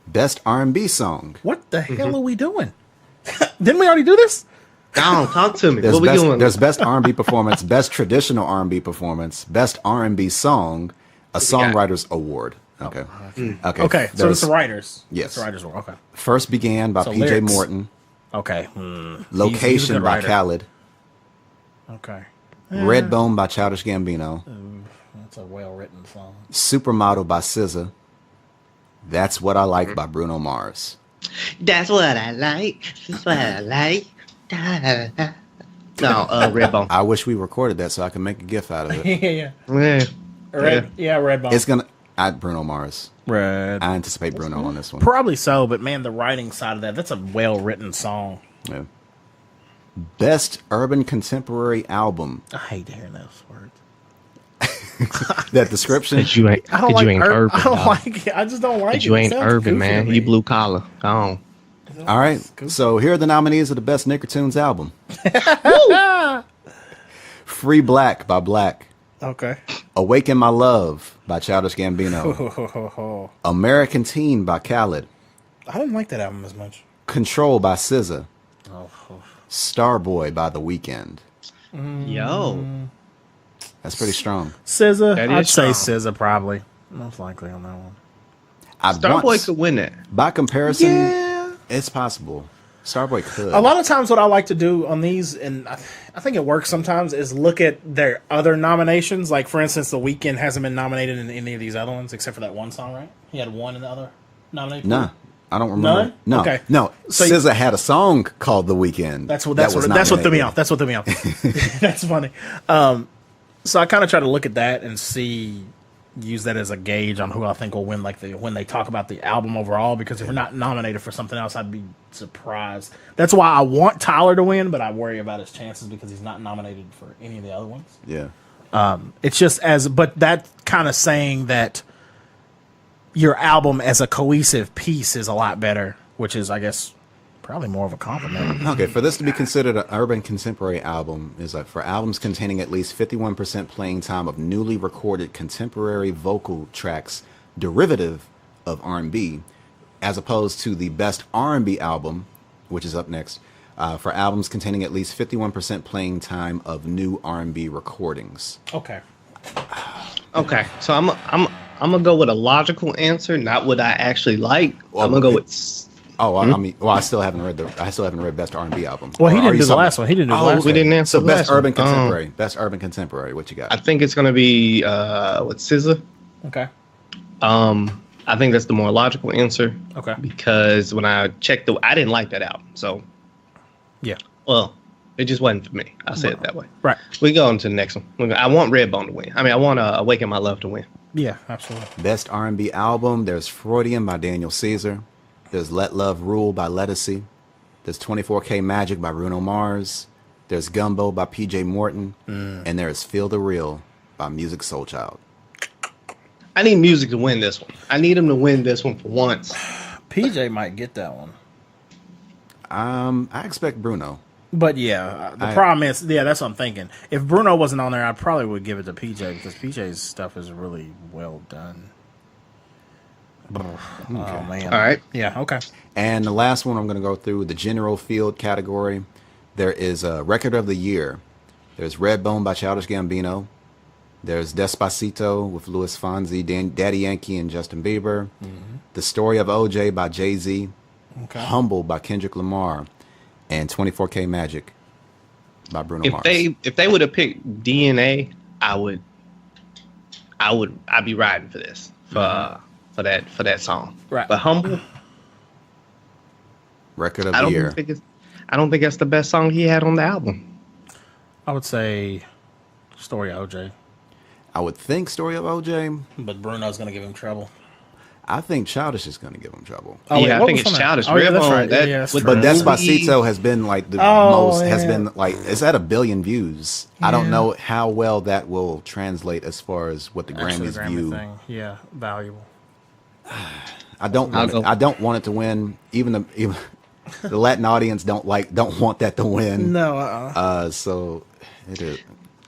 Best R&B song. What the hell are we doing? Didn't we already do this? Don't talk to me. There's What we doing? There's best R&B performance, best traditional R&B performance, best R&B song, a songwriters award. Okay. Okay. So it's the writers. Yes. It's the writers award. Okay. First Began by So PJ lyrics. Morton. Okay. Location He's a good by writer. Khaled. Okay. Redbone by Childish Gambino. That's a well-written song. Supermodel by SZA. That's What I Like by Bruno Mars. That's what I like. That's what I like. Da, da, da. No, Redbone. I wish we recorded that so I can make a gif out of it. yeah. Yeah. Redbone. It's gonna Bruno Mars. Red. I anticipate Bruno on this one. Probably so, but man, the writing side of that's a well-written song. Yeah. Best urban contemporary album. I hate hearing those words. That description. You ain't urban. I don't like it. I just don't like it. You It ain't sounds urban, goofy man. to me. You blue collar. Go on. All right. So here are the nominees of the best Nickertunes album. Free Black by Black. Okay. Awaken My Love by Childish Gambino. American Teen by Khaled. I don't like that album as much. Control by SZA. Oh. Starboy by The Weeknd. Yo. That's pretty strong. SZA. That I'd is say strong. SZA probably. Most likely on that one. Starboy could win that. By comparison, Yeah. it's possible. Starboy could. A lot of times what I like to do on these, and I think it works sometimes, is look at their other nominations. Like, for instance, The Weeknd hasn't been nominated in any of these other ones except for that one song, right? He had one in the other nomination. Nah, I don't remember. None? No, Okay. no. So SZA had a song called "The Weeknd." That's what that was threw me nominated. off. That's what threw me off. That's funny. So I kind of try to look at that and use that as a gauge on who I think will win. Like when they talk about the album overall, because if we're not nominated for something else, I'd be surprised. That's why I want Tyler to win, but I worry about his chances because he's not nominated for any of the other ones. Yeah. It's just but that kind of saying that your album as a cohesive piece is a lot better, which is, I guess, probably more of a compliment. Okay, for this to be considered an urban contemporary album is like for albums containing at least 51% playing time of newly recorded contemporary vocal tracks derivative of R&B, as opposed to the best R&B album, which is up next, for albums containing at least 51% playing time of new R&B recordings. Okay. Okay, so I'm gonna go with a logical answer, not what I actually like. Well, I'm gonna go with. Oh, I mean, well, I still haven't read best R&B album. Well, he Or didn't are you do the last one. He didn't do the Oh, last We one. didn't answer So the best last urban one. contemporary. Best urban contemporary. What you got? I think it's gonna be with SZA. Okay. I think that's the more logical answer. Okay. Because when I checked I didn't like that album. So, Yeah. well, it just wasn't for me. I'll say it that way. Right. We go on to the next one. I want Redbone to win. I mean, I want Awaken My Love to win. Yeah, absolutely. Best R&B album, there's Freudian by Daniel Caesar. There's Let Love Rule by Lettucey. There's 24K Magic by Bruno Mars. There's Gumbo by PJ Morton. And there's Feel the Real by Music Soul Child. I need Music to win this one. I need him to win this one for once. PJ might get that one. I expect Bruno. But yeah, the problem is, that's what I'm thinking. If Bruno wasn't on there, I probably would give it to PJ because PJ's stuff is really well done. Oh man. All right. Yeah. Okay. And the last one I'm going to go through the general field category. There is a record of the year. There's Redbone by Childish Gambino. There's Despacito with Louis Fonsi, Daddy Yankee, and Justin Bieber. The Story of OJ by Jay-Z. Okay. Humble by Kendrick Lamar. And 24K Magic by Bruno Mars. If they would have picked DNA, I'd be riding for this for that song. Right. But Humble, Record of the year. I don't think that's the best song he had on the album. I would say Story of OJ, I would think Story of OJ. but Bruno's gonna give him trouble. I think Childish is going to give him trouble. Oh, Yeah, I what think was it's on that? Childish. Oh, yeah, that's Redbone, right. that- Yeah, that's with true. But the Despacito has been like the Oh, most, has yeah. been like, it's at 1 billion views. I don't Yeah. know how well that will translate as far as what the Actually, Grammys the Grammy view. thing. Yeah, valuable. I don't want it to win. Even the Latin audience don't want that to win. No. So it is.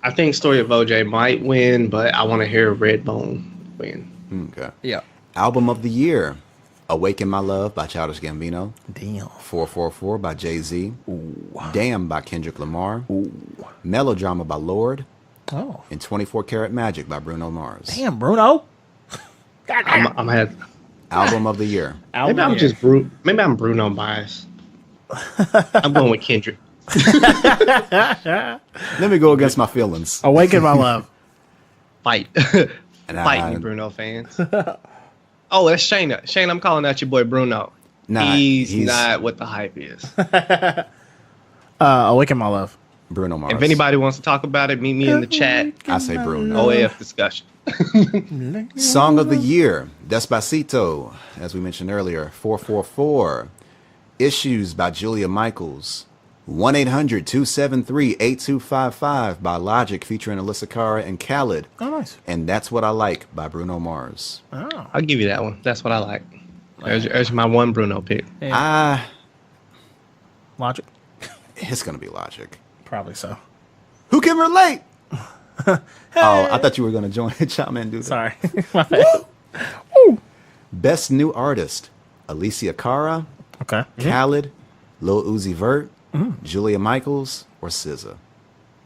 I think Story of OJ might win, but I want to hear Redbone win. Okay. Yeah. Album of the year. Awaken My Love by Childish Gambino. Damn. 444 by Jay-Z. Damn by Kendrick Lamar. Melodrama by Lord. Oh. And 24 Karat Magic by Bruno Mars. Damn, Bruno. I'm gonna have. Album of the year. Maybe I'm just maybe I'm Bruno biased. I'm going with Kendrick. Let me go against my feelings. Awaken My Love. Fight, And fight me, Bruno fans. Oh, that's Shayna. Shayna, I'm calling out your boy Bruno. Nah, he's not what the hype is. Awaken My Love. Bruno Mars. If anybody wants to talk about it, meet me in the chat. I say Bruno. OAF discussion. Song of the year. Despacito, as we mentioned earlier. 444. Issues by Julia Michaels. 1-800-273-8255 by Logic featuring Alyssa Cara and Khaled. Oh, nice. And That's What I Like by Bruno Mars. Oh. I'll give you that one. That's what I like. There's my one Bruno pick. Logic. It's going to be Logic. Probably so. Who can relate? Oh, I thought you were going to join Chime and do that. Sorry. My bad. Best New Artist. Alicia Cara, Okay. Khaled, Lil Uzi Vert, Julia Michaels, or SZA.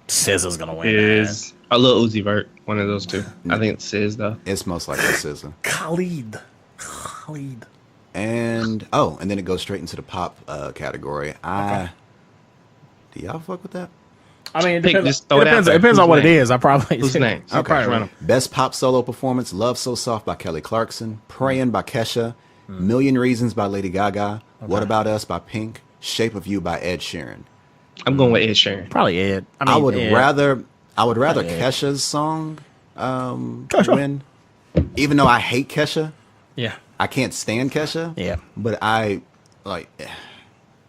SZA's gonna win. Is a little Uzi Vert, one of those two. I think it's Sis though. It's most likely SZA. Khalid. And then it goes straight into the pop category. Do y'all fuck with that? I mean, it Pick, depends, just throw it out there. it depends on Whose what name? it is. I probably Whose name? I'll Okay, probably run run 'em. Best pop solo performance: Love So Soft by Kelly Clarkson, Praying by Kesha, Million Reasons by Lady Gaga, What About Us by Pink, Shape of You by Ed Sheeran. I'm going with Ed Sheeran. Probably Ed. I would Ed. rather Ed. Kesha's song Sure. win, even though I hate Kesha. Yeah. I can't stand Kesha. Yeah. But I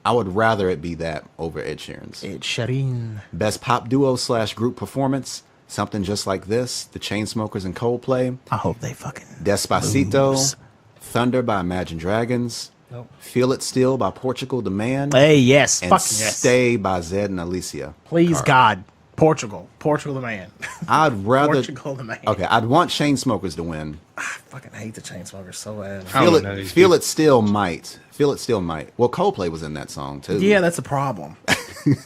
would rather it be that over Ed Sheeran's. Ed Sheeran. Best pop duo / group performance: Something Just Like This, The Chainsmokers and Coldplay, I hope they fucking Despacito, lose. Thunder by Imagine Dragons, Nope. Feel It Still by Portugal The Man, Hey, yes. and Fucking yes. Stay by Zed and Alicia. Please, Cara. God. Portugal the man. I'd rather. Portugal the man. Okay, I'd want Chainsmokers to win. I fucking hate the Chainsmokers so bad. I don't know these people. Feel It Still might. Feel It Still might. Well, Coldplay was in that song too. Yeah, that's a problem. And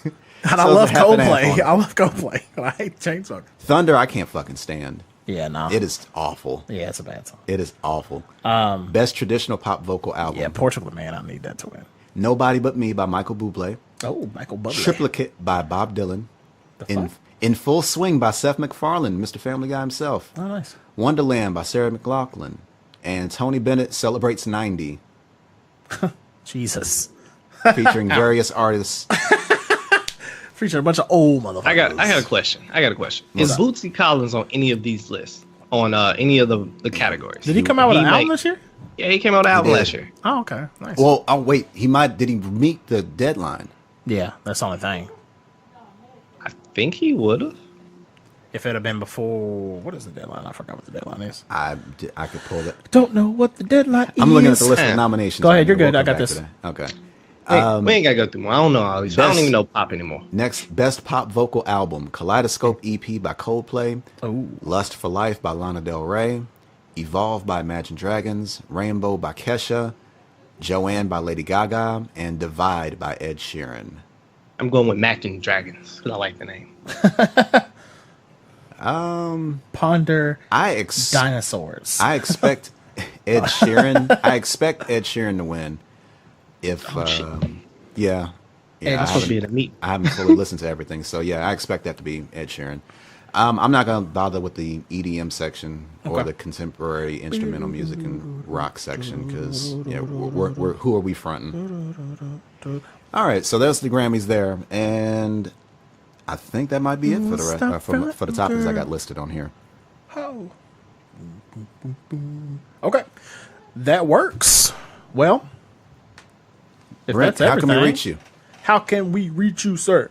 I So love it's a half and half Coldplay. on it. I love Coldplay. But I hate Chainsmokers. Thunder, I can't fucking stand. Yeah, no. It is awful. Yeah, it's a bad song. It is awful. Best traditional pop vocal album. Yeah, Portugal the man. I need that to win. Nobody But Me by Michael Bublé. Oh, Michael Bublé. Triplicate by Bob Dylan. fuck? In Full Swing by Seth MacFarlane, Mr. Family Guy himself. Oh, nice. Wonderland by Sarah McLachlan. And Tony Bennett Celebrates 90, Jesus. featuring various artists. Featuring a bunch of old motherfuckers. I got a question. Is up? Bootsy Collins on any of these lists? On any of the categories? Did he come out with He an album make- this year? Yeah, he came out with an album did. last year. Oh, okay. Nice. Well, wait. Did he meet the deadline? yeah, that's the only thing. I think he would have. If it had been before, what is the deadline? I forgot what the deadline is. I could pull that. Don't know what the deadline is. I'm looking at the list of nominations. Go ahead, you're We'll good. I come got back this. to that. Okay. We ain't gotta go through more. I don't know all these. I don't best- even know pop anymore. Next, Best Pop Vocal Album: Kaleidoscope EP by Coldplay, Oh. Lust for Life by Lana Del Rey, Evolve by Imagine Dragons, Rainbow by Kesha, Joanne by Lady Gaga, and Divide by Ed Sheeran. I'm going with Imagine Dragons because I like the name. Ponder dinosaurs. I expect Ed Sheeran. I expect Ed Sheeran to win. If yeah, that's supposed to be in the meet. I haven't fully listened to everything, so yeah, I expect that to be Ed Sheeran. I'm not gonna bother with the EDM section or the contemporary instrumental music and rock section because we're who are we fronting? All right, so there's the Grammys there, and I think that might be it for the for the topics I got listed on here. Oh. Okay, that works. Well, if Brent, that's everything, how can we reach you? How can we reach you, sir?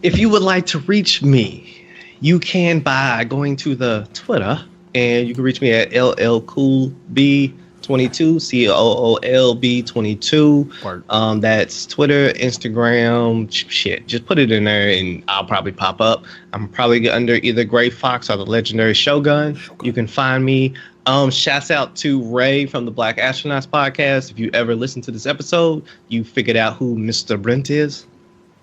If you would like to reach me, you can by going to the Twitter, and you can reach me at LLCoolB22, COOLB22. That's Twitter, Instagram, shit. Just put it in there, and I'll probably pop up. I'm probably under either Gray Fox or the Legendary Shogun. You can find me. Shouts out to Ray from the Black Astronauts podcast. If you ever listen to this episode, you figured out who Mr. Brent is.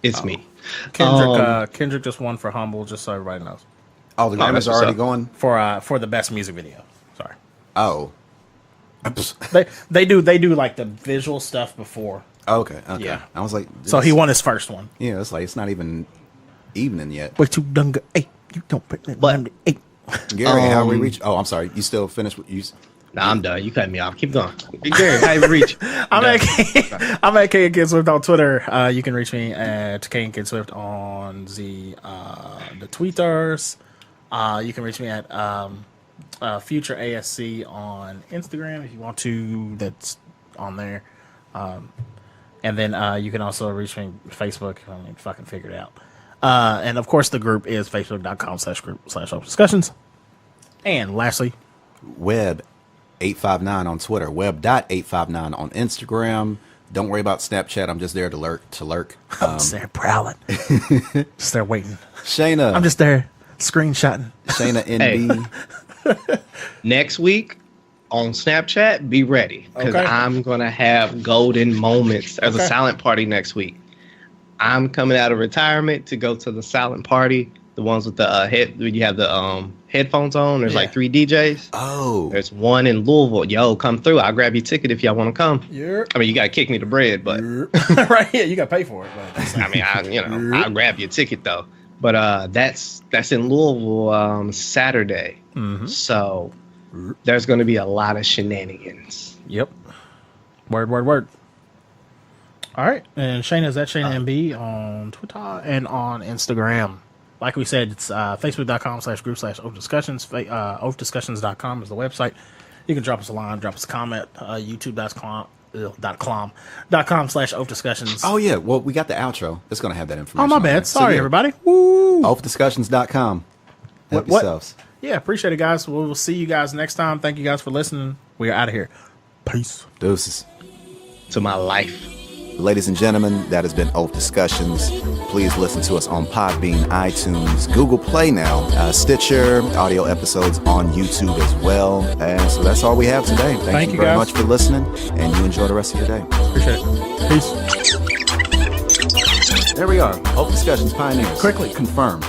It's me. Kendrick just won for Humble, just so everybody knows. Oh, the Grammys are already going for the best music video. Sorry. Oh, they do like the visual stuff before. Okay. Yeah. I was like, so he won his first one. Yeah, it's like it's not even evening yet. But you done you don't pick that but 8. Gary, how we reach? Oh, I'm sorry. You still finished with you? Nah, I'm done. You cut me off. Keep going. Gary, how you reach? I'm at K and Kid Swift on Twitter. You can reach me at K and Kid Swift on the tweeters. You can reach me at Future ASC on Instagram if you want to. That's on there. And then you can also reach me on Facebook if I can figure it out. And of course, the group is facebook.com/group/OafDiscussions. And lastly, Web 859 on Twitter, Web.859 on Instagram. Don't worry about Snapchat. I'm just there to lurk. I'm just there prowling. Just there waiting. Shayna. I'm just there screenshotting. Shayna NB. Next week on Snapchat, be ready. Because I'm going to have golden moments. There's a silent party next week. I'm coming out of retirement to go to the silent party. The ones with the you have the headphones on. There's like 3 DJs. Oh. There's one in Louisville. Yo, come through. I'll grab your ticket if y'all want to come. Yeah. I mean, you got to kick me the bread, but right here, you got to pay for it. But. I mean, I'll grab your ticket though. But that's in Louisville Saturday. Mm-hmm. So there's going to be a lot of shenanigans. Yep. Word. All right. And Shayna is at Shayna MB on Twitter and on Instagram. Like we said, it's facebook.com/group/OafDiscussions. OafDiscussions.com is the website. You can drop us a line, drop us a comment. YouTube.com/OafDiscussions. Oh, yeah. Well, we got the outro. It's going to have that information. Oh, my bad. Sorry, everybody. Woo! OafDiscussions.com. Help yourselves. Yeah, appreciate it, guys. We'll see you guys next time. Thank you guys for listening. We are out of here. Peace. Deuces. To my life. Ladies and gentlemen, that has been Oaf Discussions. Please listen to us on Podbean, iTunes, Google Play now, Stitcher, audio episodes on YouTube as well. And so that's all we have today. Thank you very much for listening, and you enjoy the rest of your day. Appreciate it. Peace. There we are. Oaf Discussions Pioneers. Quickly. Confirmed.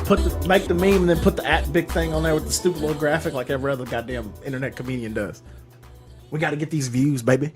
Make the meme and then put the @big thing on there with the stupid little graphic like every other goddamn internet comedian does. We got to get these views, baby.